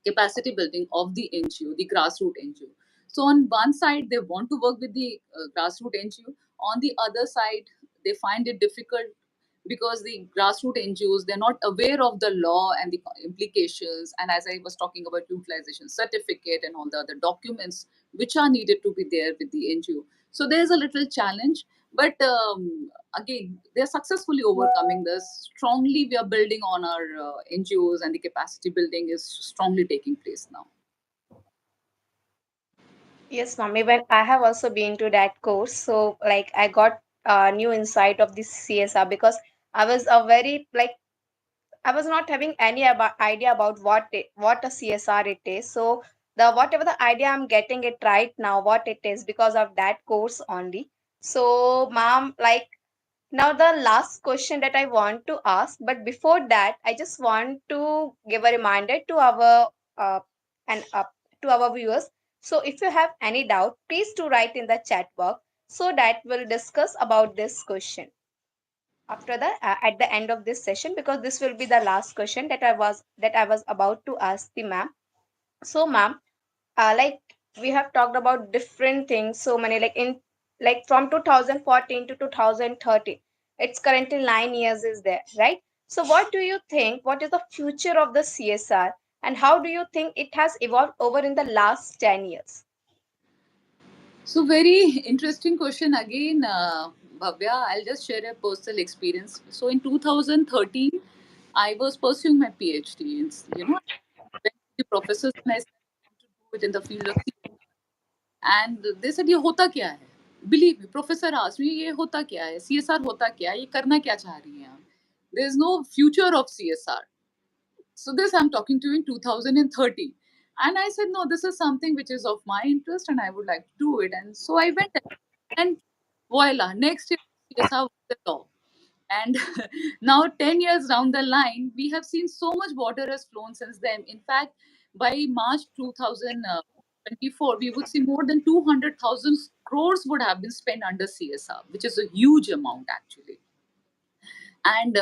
Speaker 2: capacity building of the NGO, the grassroots NGO. So on one side, they want to work with the grassroots NGO. On the other side, they find it difficult because the grassroots NGOs, they're not aware of the law and the implications. And as I was talking about utilization certificate and all the other documents which are needed to be there with the NGO. So there's a little challenge. But again, they're successfully overcoming this. Strongly, we are building on our NGOs, and the capacity building is strongly taking place now.
Speaker 1: Yes, ma'am. Even I have also been to that course, so like I got a new insight of this CSR because I was a very like I was not having any idea about what a CSR it is. So the whatever the idea I'm getting it right now, what it is because of that course only. So, ma'am, like now the last question that I want to ask, but before that, I just want to give a reminder to our and to our viewers. So if you have any doubt, please do write in the chat box so that we'll discuss about this question after the at the end of this session, because this will be the last question that I was about to ask the ma'am. So ma'am, like we have talked about different things, so many like in like from 2014 to 2030, it's currently 9 years is there, right? So what do you think, what is the future of the CSR, and how do you think it has evolved over in the last 10 years?
Speaker 2: So very interesting question again, Bhavya. I'll just share a personal experience. So in 2013, I was pursuing my PhD. Went to the professors and I said I want to do it in the field of and they said ये होता क्या है? Believe me, professor asked me ये होता क्या है? CSR होता क्या है? ये करना क्या चाह रही हैं आप? There is no future of CSR. So this I'm talking to you in 2030. And I said, no, this is something which is of my interest and I would like to do it. And so I went and voila, next year CSR was the law. And now 10 years down the line, we have seen so much water has flown since then. In fact, by March 2024, we would see more than 200,000 crores would have been spent under CSR, which is a huge amount actually. And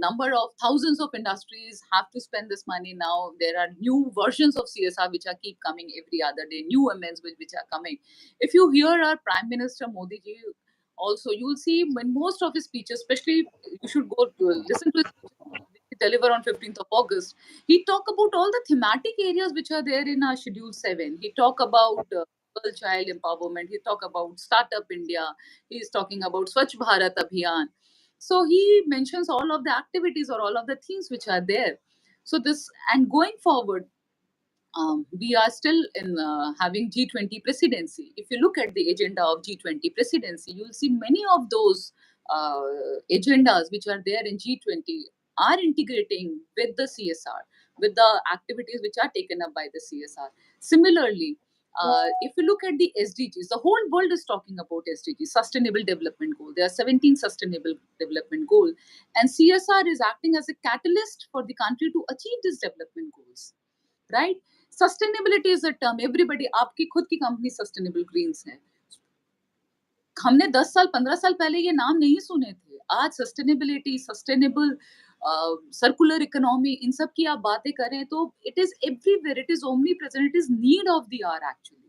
Speaker 2: number of thousands of industries have to spend this money now. There are new versions of CSR which are keep coming every other day, new amendments which are coming. If you hear our Prime Minister Modi ji, also you will see in most of his speeches, especially you should go to listen to his speeches which he deliver on 15th of August. He talk about all the thematic areas which are there in our Schedule 7. He talk about girl child empowerment. He talk about Startup India. He is talking about Swachh Bharat Abhiyan. So he mentions all of the activities or all of the things which are there. So this and going forward, we are still in having G20 presidency. If you look at the agenda of G20 presidency, you'll see many of those uh, agendas which are there in G20 are integrating with the CSR, with the activities which are taken up by the CSR. Similarly, if you look at the SDGs, the whole world is talking about SDGs, Sustainable Development Goal. There are 17 Sustainable Development Goal, and CSR is acting as a catalyst for the country to achieve these development goals, right? Sustainability is a term everybody आपकी खुद की company sustainable Green's है हमने 10 साल 15 साल पहले ये नाम नहीं सुने थे आज सस्टेनेबिलिटी सस्टेनेबल सर्कुलर इकोनॉमी इन सब की आप बातें करें तो it is everywhere it is omnipresent it is need of the hour actually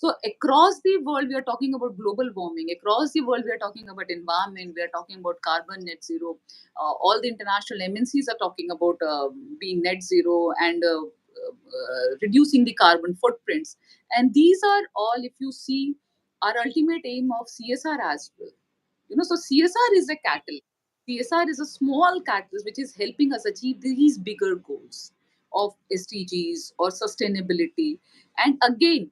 Speaker 2: so across the world we are talking about global warming across the world we are talking about environment we are talking about carbon net zero all the international MNCs are talking about being net zero and reducing the carbon footprints and these are all if you see our ultimate aim of CSR as well. So CSR is a catalyst. CSR is a small catalyst which is helping us achieve these bigger goals of SDGs or sustainability. And again,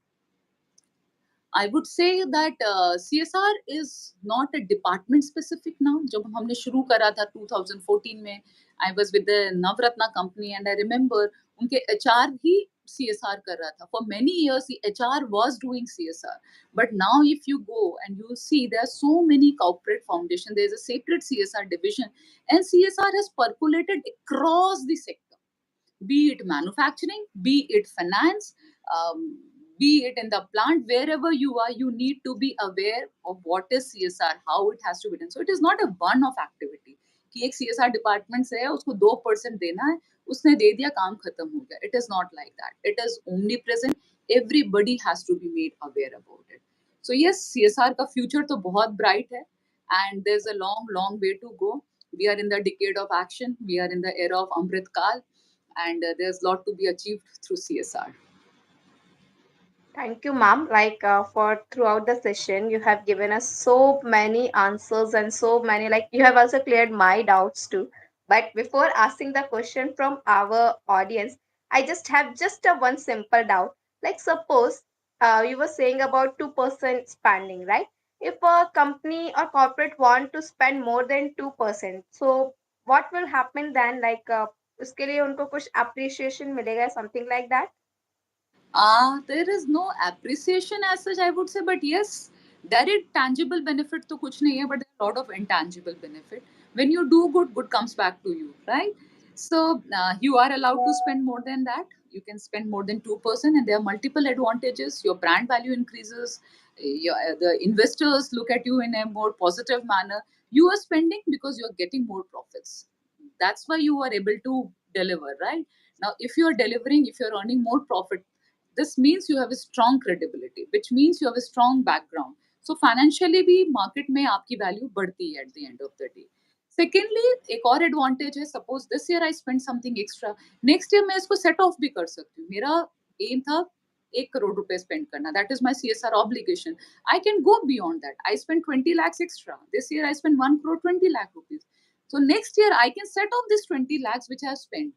Speaker 2: I would say that CSR is not a department specific now. जब हमने शुरू करा था 2014 में, I was with the Navratna company and I remember उनके HR ही CSR कर रहा था. For many years, the HR was doing CSR. But now if you go and you see there are so many corporate foundations, there is a separate CSR division and CSR has percolated across the sector be it manufacturing, be it finance, be it in the plant, wherever you are, you need to be aware of what is CSR, how it has to be done. So it is not a one-off activity. कि एक CSR department से है उसको 2% देना है उसने दे दिया काम खत्म हो गया it is not like that it is omnipresent everybody has to be made aware about it so yes CSR का फ्यूचर तो बहुत ब्राइट है and there's a long way to go we are in the decade of action we are in the era of amrit kal and there's a lot to be achieved through CSR.
Speaker 1: Thank you, ma'am. Like for throughout the session, you have given us so many answers and so many, like you have also cleared my doubts too. But before asking the question from our audience, I just have just a one simple doubt. Like suppose you were saying about 2% spending, right? If a company or corporate want to spend more than 2%, so what will happen then? Like, उसके लिए उनको कुछ appreciation मिलेगा, something like that?
Speaker 2: There is no appreciation as such, I would say, but yes, direct tangible benefit to kuch nahi hai, but there are a lot of intangible benefit. When you do good, good comes back to you, right? So you are allowed to spend more than that. You can spend more than 2%, and there are multiple advantages. Your brand value increases. The investors look at you in a more positive manner. You are spending because you are getting more profits. That's why you are able to deliver, right? Now, if you are delivering, if you're earning more profit, this means you have a strong credibility, which means you have a strong background. So financially भी market में आपकी value बढ़ती है at the end of the day. Secondly, एक और advantage है, suppose this year I spend something extra, next year मैं इसको set off भी कर सकती हूँ. मेरा aim था 1 crore रुपए spend करना. That is my CSR obligation. I can go beyond that. I spent 20 lakhs extra. This year I spent 1 crore 20 lakh rupees. So next year I can set off this 20 lakhs which I have spent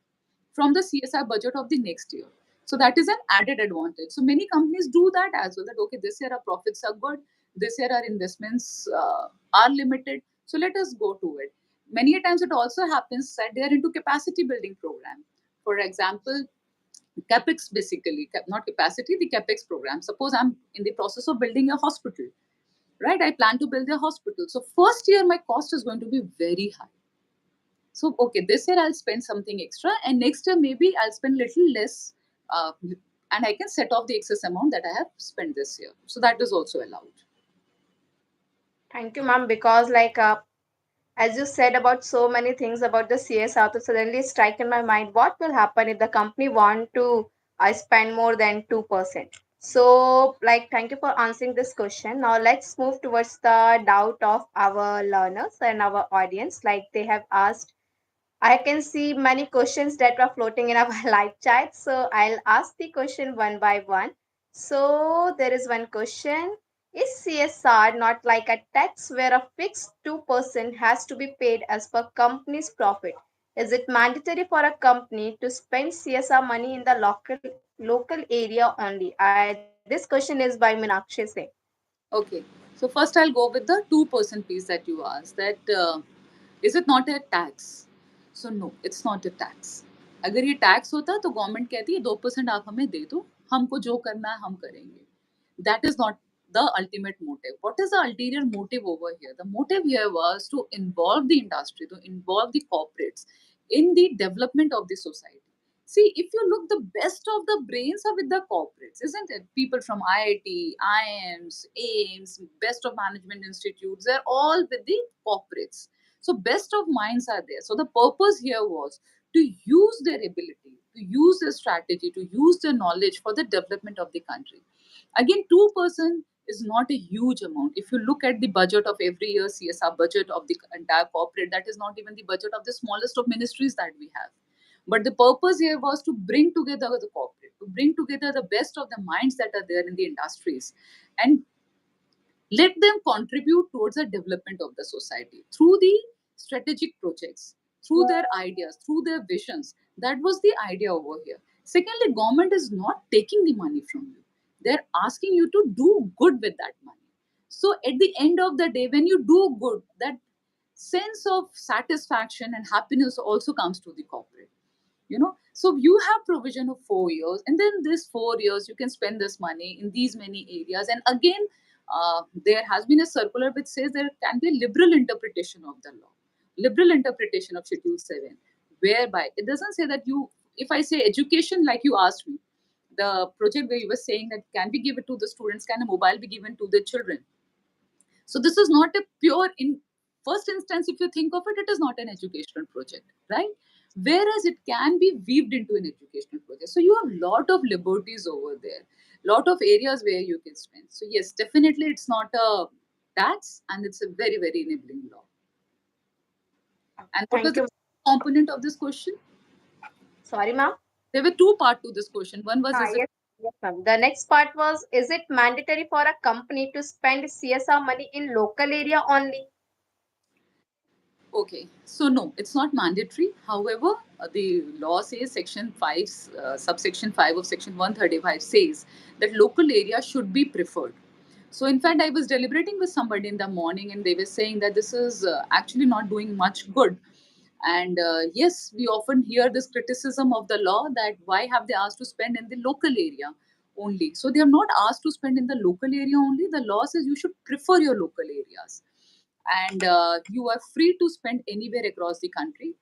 Speaker 2: from the CSR budget of the next year. So that is an added advantage. So many companies do that as well. That okay, this year our profits are good, this year our investments are limited. So let us go to it. Many a times it also happens that they are into capacity building program. For example, capex basically, not capacity, the capex program. Suppose I'm in the process of building a hospital, right? I plan to build a hospital. So first year my cost is going to be very high. So, okay, this year I'll spend something extra, and next year maybe I'll spend little less, and I can set off the excess amount that I have spent this year. So that is also allowed.
Speaker 1: Thank you, ma'am, because like as you said about so many things about the CSR, to suddenly strike in my mind what will happen if the company want to spend more than 2%. So, like, thank you for answering this question. Now, let's move towards the doubt of our learners and our audience. Like, they have asked, I can see many questions that are floating in our live chat. So I'll ask the question one by one. So there is one question. Is CSR not like a tax where a fixed 2% has to be paid as per company's profit? Is it mandatory for a company to spend CSR money in the local area only? This question is by Meenakshi Singh.
Speaker 2: Okay, so first I'll go with the 2% piece that you asked. That is it not a tax? So no, it's not a tax. अगर ये tax होता तो government कहती है 2% आप हमें दे दो, हमको जो करना है हम करेंगे. That is not the ultimate motive. What is the ulterior motive over here? The motive here was to involve the industry, to involve the corporates in the development of the society. See, if you look, the best of the brains are with the corporates, isn't it? People from IIT, IIMs, AIMS, best of management institutes, they're all with the corporates. So, best of minds are there. So, the purpose here was to use their ability, to use their strategy, to use their knowledge for the development of the country. Again, 2% is not a huge amount. If you look at the budget of every year CSR budget of the entire corporate, that is not even the budget of the smallest of ministries that we have. But the purpose here was to bring together the corporate, to bring together the best of the minds that are there in the industries, and let them contribute towards the development of the society through the strategic projects, through their ideas, through their visions. That was the idea over here. Secondly, government is not taking the money from you. They're asking you to do good with that money. So at the end of the day, when you do good, that sense of satisfaction and happiness also comes to the corporate. So you have provision of 4 years, and then this 4 years you can spend this money in these many areas. And again, there has been a circular which says there can be a liberal interpretation of the law, liberal interpretation of schedule 7, whereby it doesn't say that you, if I say education like you asked me, the project where you were saying that can be given to the students, can a mobile be given to the children? So this is not a pure, in first instance, if you think of it, it is not an educational project, right? Whereas it can be weaved into an educational project. So you have lot of liberties over there, lot of areas where you can spend. So yes, definitely it's not a tax, and it's a very, very enabling law. And what was
Speaker 1: Thank
Speaker 2: the
Speaker 1: you.
Speaker 2: component of this question?
Speaker 1: Sorry, ma'am.
Speaker 2: There were two parts to this question. One was, is it
Speaker 1: Yes, yes, ma'am. The next part was, is it mandatory for a company to spend CSR money in local area only?
Speaker 2: Okay, so no, it's not mandatory. However, the law says Section 5, subsection 5 of Section 135 says that local area should be preferred. So, in fact, I was deliberating with somebody in the morning and they were saying that this is actually not doing much good. And yes, we often hear this criticism of the law that why have they asked to spend in the local area only? So, they are not asked to spend in the local area only. The law says you should prefer your local areas, and you are free to spend anywhere across the country.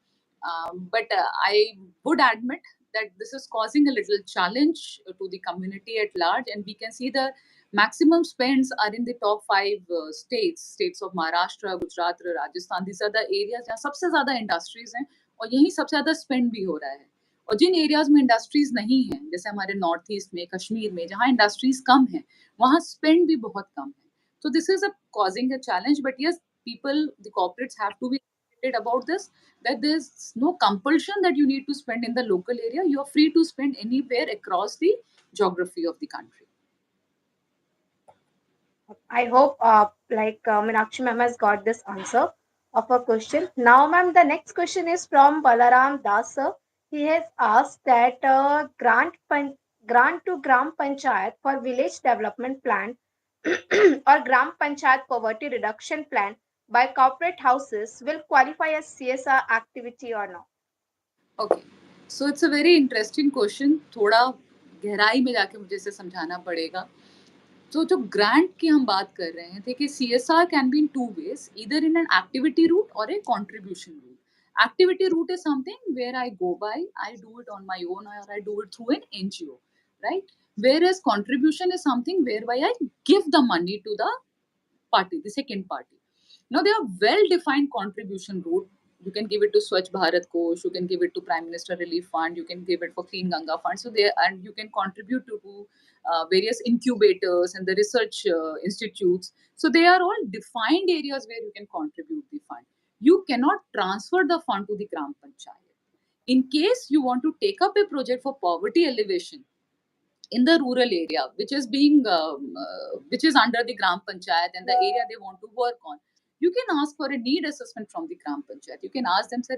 Speaker 2: But I would admit that this is causing a little challenge to the community at large, and we can see the maximum spends are in the top five states of Maharashtra, Gujarat, Rajasthan. These are the areas जहाँ सबसे ज़्यादा industries हैं और यहीं सबसे ज़्यादा spend भी हो रहा है. और जिन एरियाज में इंडस्ट्रीज नहीं है, जैसे हमारे नॉर्थ ईस्ट में, कश्मीर में, जहाँ इंडस्ट्रीज कम है, वहाँ स्पेंड भी बहुत कम है. So this is a causing a challenge, but yes, people, the corporates have to be educated about this, that there's no compulsion that you need to spend in the local area. You are free to spend anywhere across the geography of the country.
Speaker 1: I hope Meenakshi ma'am has got this answer of her question. Now, ma'am, the next question is from Balaram Das sir. He has asked that grant to Gram Panchayat for village development plan or Gram Panchayat poverty reduction plan by corporate houses will qualify as CSR activity or not?
Speaker 2: Okay, so it's a very interesting question. थोड़ा गहराई में जाके मुझे इसे समझाना पड़ेगा. तो जो ग्रांट की हम बात कर रहे हैं, देखिए CSR can be in two ways, either in an activity route और a contribution route. Activity route is something where I go by, I do it on my own, or I do it through an NGO, right? Whereas contribution is something whereby I give the money to the party, the second party. Now there are well-defined contribution route. You can give it to Swachh Bharat Kosh, you can give it to Prime Minister Relief Fund, you can give it for Clean Ganga Fund. So there, and you can contribute to various incubators and the research institutes. So they are all defined areas where you can contribute the fund. You cannot transfer the fund to the Gram Panchayat. In case you want to take up a project for poverty elevation in the rural area, which is under the gram panchayat and the area they want to work on, you can ask for a need assessment from the gram panchayat. You can ask them, sir,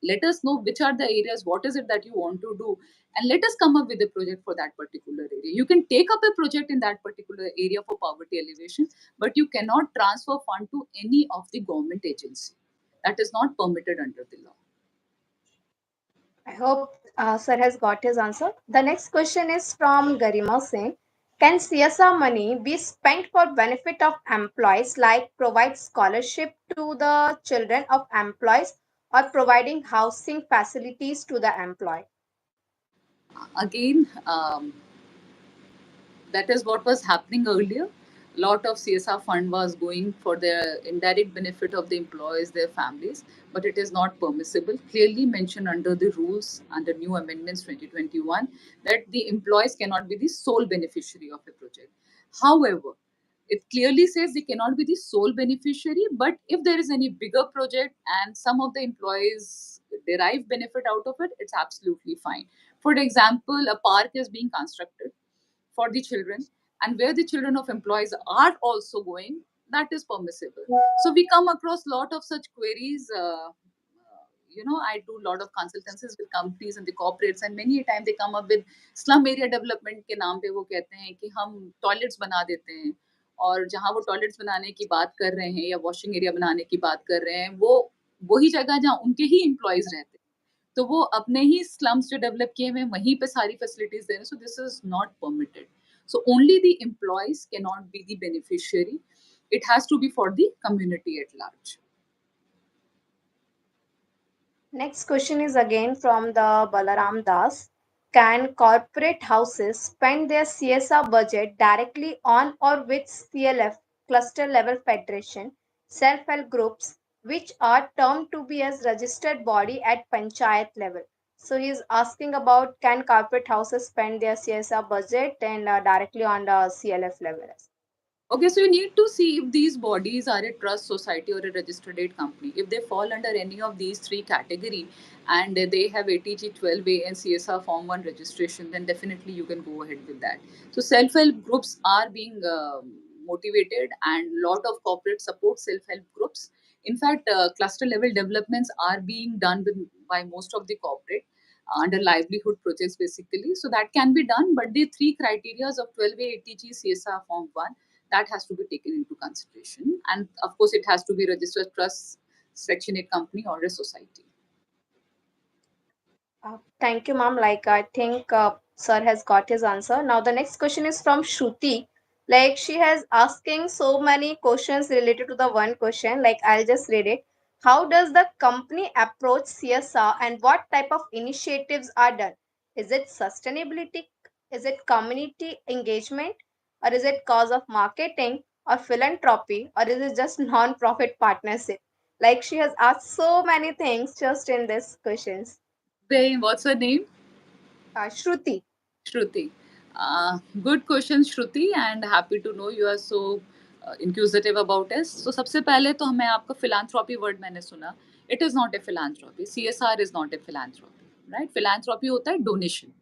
Speaker 2: let us know which are the areas, what is it that you want to do, and let us come up with a project for that particular area. You can take up a project in that particular area for poverty elevation, but you cannot transfer fund to any of the government agency. That is not permitted under the law.
Speaker 1: I hope sir has got his answer. The next question is from Garima Singh. Can CSR money be spent for benefit of employees like provide scholarship to the children of employees or providing housing facilities to the employee?
Speaker 2: Again, that is what was happening earlier. Lot of CSR fund was going for the indirect benefit of the employees, their families, but it is not permissible. Clearly mentioned under the rules under new amendments 2021 that the employees cannot be the sole beneficiary of a project. However, it clearly says they cannot be the sole beneficiary, but if there is any bigger project and some of the employees derive benefit out of it, it's absolutely fine. For example, a park is being constructed for the children, and where the children of employees are also going, that is permissible. So we come across lot of such queries. I do a lot of consultancies with companies and the corporates, and many a time they come up with slum area development के नाम पे वो कहते हैं कि हम toilets बना देते हैं, और जहाँ वो टॉयलेट्स बनाने की बात कर रहे हैं या वॉशिंग एरिया बनाने की बात कर रहे हैं, वो वही जगह जहाँ उनके ही एम्प्लॉयज रहते हैं, तो वो अपने ही स्लम्स जो डेवलप किए हुए हैं वहीं पे सारी फैसिलिटीज दे रहे हैं. So this is not permitted. So only the employees cannot be the beneficiary. It has to be for the community at large.
Speaker 1: Next question is again from the Balaram Das. Can corporate houses spend their CSR budget directly on or with CLF, cluster level federation, self-help groups, which are termed to be as registered body at panchayat level? So he is asking about can corporate houses spend their CSR budget and directly on the CLF level?
Speaker 2: Okay, so you need to see if these bodies are a trust society or a registered aid company. If they fall under any of these three category and they have ATG 12A and CSR Form 1 registration, then definitely you can go ahead with that. So self-help groups are being motivated, and lot of corporate support self-help groups In fact, cluster level developments are being done by most of the corporate under livelihood projects basically. So that can be done, but the three criteria of 12A ATG CSR Form 1, that has to be taken into consideration. And of course, it has to be registered trust, Section 8 company or a society.
Speaker 1: Thank you, ma'am. Like, I think sir has got his answer. Now, the next question is from Shruti. Like, she has asking so many questions related to the one question. Like, I'll just read it. How does the company approach CSR and what type of initiatives are done? Is it sustainability? Is it community engagement? Or is it cause of marketing or philanthropy? Or is it just non-profit partnership? Like, she has asked so many things just in these questions.
Speaker 2: What's her name?
Speaker 1: Shruti.
Speaker 2: Shruti. Good question, Shruti, and happy to know you are so inquisitive about us. So सबसे पहले तो हमें आपका philanthropy word मैंने सुना. It is not a philanthropy. CSR is not a philanthropy, right? Philanthropy होता है donation.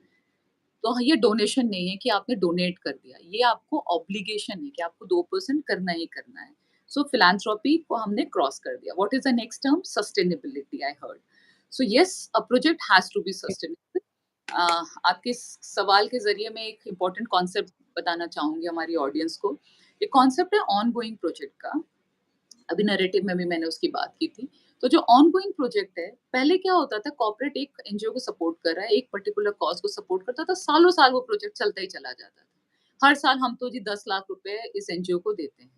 Speaker 2: तो ये डोनेशन नहीं है कि आपने डोनेट कर दिया, ये आपको ऑब्लिगेशन है कि आपको 2% करना ही करना है. सो फिलैंथ्रोपी को हमने क्रॉस कर दिया. What is the next term? Sustainability I heard. So yes, a project has to be sustainable. आपके सवाल के जरिए मैं एक इम्पॉर्टेंट कॉन्सेप्ट बताना चाहूंगी हमारी ऑडियंस को. ये कॉन्सेप्ट है ऑन गोइंग प्रोजेक्ट का. अभी नैरेटिव में भी मैंने उसकी बात की थी. तो जो ऑन गोइंग प्रोजेक्ट है, पहले क्या होता था, कॉर्पोरेट एक एनजीओ को सपोर्ट कर रहा है, एक पर्टिकुलर कॉज को सपोर्ट करता था, सालों साल वो प्रोजेक्ट चलता ही चला जाता था. हर साल हम तो जी 10 लाख रुपए इस एनजीओ को देते हैं.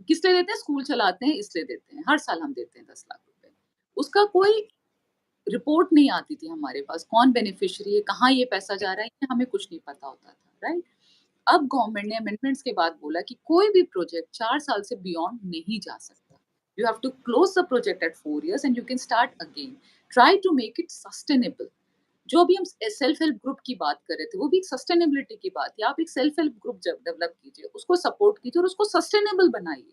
Speaker 2: किस लिए देते हैं? स्कूल चलाते हैं इसलिए देते हैं. हर साल हम देते हैं 10 लाख रुपए. उसका कोई रिपोर्ट नहीं आती थी हमारे पास, कौन बेनिफिशियरी है, कहाँ ये पैसा जा रहा है, ये हमें कुछ नहीं पता होता था, राइट? अब गवर्नमेंट ने अमेंडमेंट्स के बाद बोला कि कोई भी प्रोजेक्ट 4 साल से बियॉन्ड नहीं जा सकता. You have to close the project at 4 years and you can start again. Try to make it sustainable. जो भी हम सेल्फ हेल्प ग्रुप की बात कर रहे थे, वो भी एक सस्टेनेबिलिटी की बात है. आप एक सेल्फ हेल्प ग्रुप जब डेवलप कीजिए, उसको सपोर्ट कीजिए और उसको सस्टेनेबल बनाइए.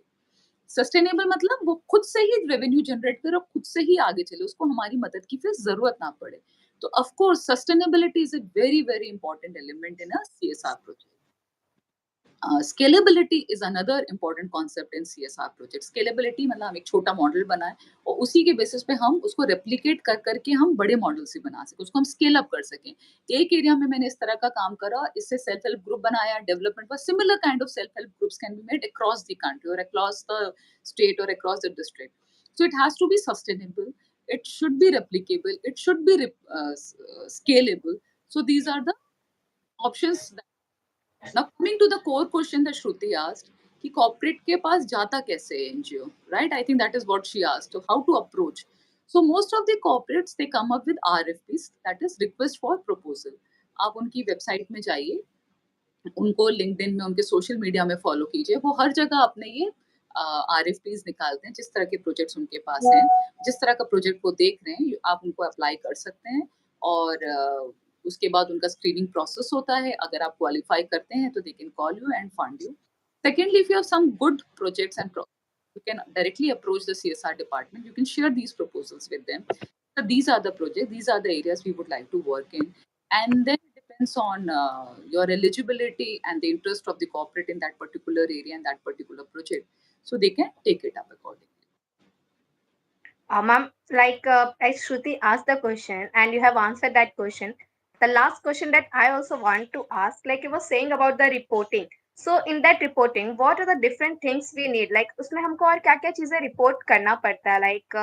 Speaker 2: सस्टेनेबल मतलब वो खुद से ही रेवेन्यू जनरेट करे और खुद से ही आगे चले, उसको हमारी मदद की फिर जरूरत ना पड़े. तो of course sustainability is a very very important element in a CSR project. Scalability is another important concept in CSR project. Scalability मतलब हम एक छोटा मॉडल बनाए और उसी के बेसिस पे हम उसको रेप्लिकेट कर करके हम बड़े मॉडल से बना सकें, उसको हम स्केल अप कर सकें. एक एरिया में मैंने इस तरह का काम करा, इससे सेल्फ हेल्प ग्रुप बनाया, डेवलपमेंट पर similar kind of self help groups can be made across the country और अक्रॉस द स्टेट और across the district. So it has to be sustainable, it should be replicable, it should be scalable. So these are the options. Now coming to the core question that Shruti asked, कि corporate के पास जाता कैसे है NGO, right? I think that is what she asked. So how to approach? So most of the corporates they come up with RFPs, that is request for proposal. आप उनकी website में जाइए, उनको लिंक्डइन में, उनके सोशल मीडिया में follow कीजिए. वो हर जगह अपने ये RFPs निकालते हैं, जिस तरह के प्रोजेक्ट्स उनके पास हैं, जिस तरह का प्रोजेक्ट वो देख रहे हैं, आप उनको अप्लाई कर सकते हैं. और उसके बाद उनका स्क्रीनिंग प्रोसेस होता है. अगर आप क्वालिफाई करते हैं तो they can call you end fund you. Secondly, if you have some good projects and you can directly approach the CSR department. You can share these proposals with them. So these are the projects, these are the areas we would like to work in. And then it depends on your eligibility and the interest of the corporate in that particular area and that particular project. So they can take it up accordingly.
Speaker 1: Ma'am, like as Shruti asked the question and you have answered that question, the last question that I also want to ask, like you were saying about the reporting. So in that reporting, what are the different things we need? Like उसमें हमको और क्या-क्या चीजें report करना पड़ता है? Like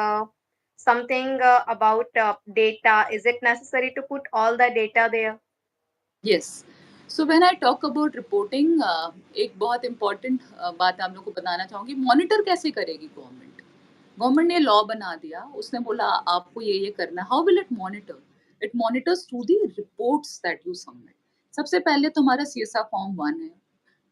Speaker 1: something about data. Is it necessary to put all the data there?
Speaker 2: Yes. So when I talk about reporting, एक बहुत important बात आप लोगों को बताना चाहूँगी, मॉनिटर कैसे करेगी गवर्नमेंट? गवर्नमेंट ने लॉ बना दिया, उसने बोला आपको ये करना है. How will it monitor? It monitors through the reports that you submit. सबसे पहले तो हमारा सीएसआर फॉर्म 1 है,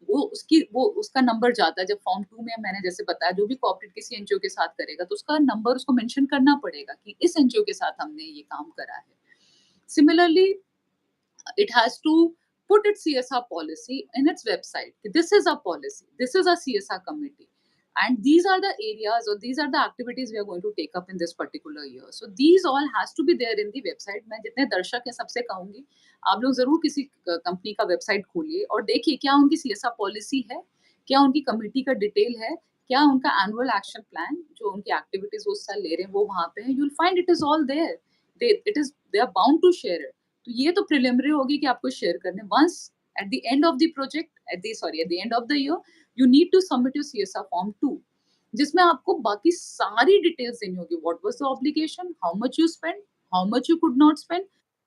Speaker 2: वो उसका नंबर जाता है. जब फॉर्म 2 में मैंने जैसे बताया, जो भी कॉर्पोरेट किसी एनजीओ के साथ करेगा तो उसका नंबर उसको मेंशन करना पड़ेगा कि इस एनजीओ के साथ हमने ये काम करा है. Similarly it has to put its CSR policy in its website. This is a policy, this is a CSR committee, and these are the areas or these are the activities we are going to take up in this particular year. So these all has to be there in the website. मैं जितने दर्शक हैं सबसे कहूंगी, आप लोग जरूर किसी कंपनी का वेबसाइट खोलिए और देखिए क्या उनकी CSR पॉलिसी है, क्या उनकी कमिटी का डिटेल है, क्या उनका एनुअल एक्शन प्लान, जो उनकी एक्टिविटीज उस साल ले रहे हैं वो वहां पे है, you will find it is all there, they are bound to share it. तो ये तो प्रिलिमिनरी होगी कि आपको शेयर करने। Once at the end of the project, at the end of the year, you need to submit your CSR form 2, जिसमें आपको बाकी सारी डिटेल्स देनी होगी। What was the obligation, how much you spend, how much you could not spend,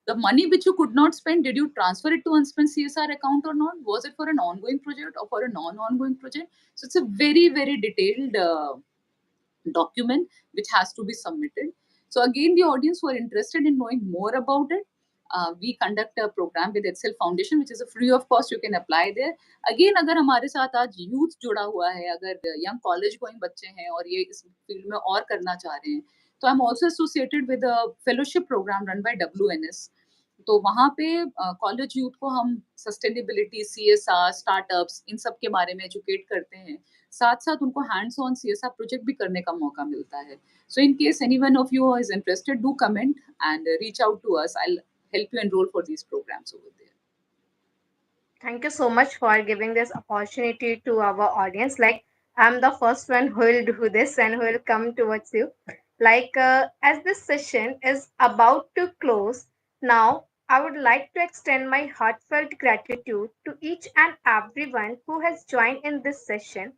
Speaker 2: the money which you could not spend, did you transfer it to unspent CSR account or not? Was it for an ongoing project or for a non-ongoing project? So it's a very, very detailed document which has to be submitted. So again, the audience who are interested in knowing more about it, we conduct a program with Excel Foundation, which is a free of cost. You can apply there. Again, अगर हमारे साथ आज youth जुड़ा हुआ है, अगर young college going बच्चे हैं और ये इस फील्ड में और करना चाह रहे हैं, तो I am also associated with a fellowship program run by WNS। तो वहाँ पे कॉलेज यूथ को हम सस्टेनेबिलिटी, CSR, स्टार्टअप्स, इन सब के बारे में एजुकेट करते हैं। साथ साथ उनको हैंड्स ऑन CSR प्रोजेक्ट भी करने का मौका मिलता है। So in case any one of you is interested, do comment and reach out to us, I help you enroll for these programs over there.
Speaker 1: Thank you so much for giving this opportunity to our audience. Like, I'm the first one who will do this and who will come towards you. Like, as this session is about to close, now I would like to extend my heartfelt gratitude to each and everyone who has joined in this session.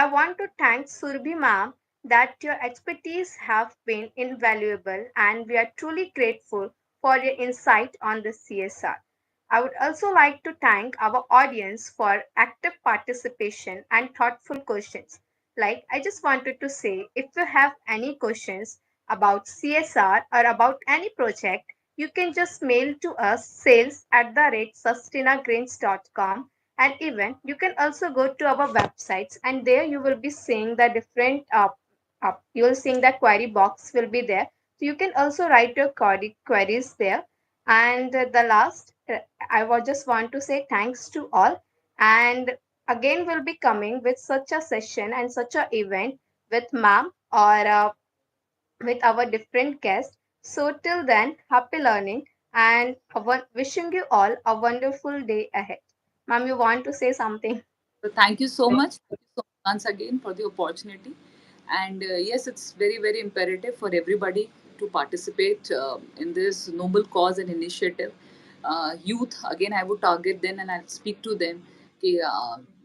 Speaker 1: I want to thank Surbhi ma'am that your expertise have been invaluable and we are truly grateful for your insight on the CSR. I would also like to thank our audience for active participation and thoughtful questions. Like, I just wanted to say, if you have any questions about CSR or about any project, you can just mail to us sales at the rate sustainagreens.com. And even you can also go to our websites, and there you will be seeing the different you will seeing that query box will be there. So you can also write your queries there. And the last, I would just want to say thanks to all. And again, we'll be coming with such a session and such a event with ma'am or with our different guests. So till then, happy learning and wishing you all a wonderful day ahead. Ma'am, you want to say something?
Speaker 2: So thank you so much. Thank you so much once again for the opportunity. And yes, it's very, very imperative for everybody to participate in this noble cause and initiative. Youth, again, I would target them and I'll speak to them कि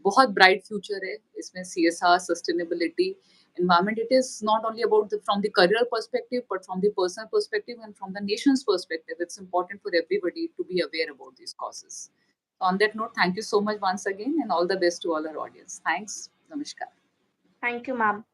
Speaker 2: बहुत bright future है इसमें। CSR, sustainability, environment, it is not only about from the career perspective, but from the personal perspective and from the nation's perspective. It's important for everybody to be aware about these causes. On that note, thank you so much once again and all the best to all our audience. Thanks. Namaskar.
Speaker 1: Thank you, ma'am.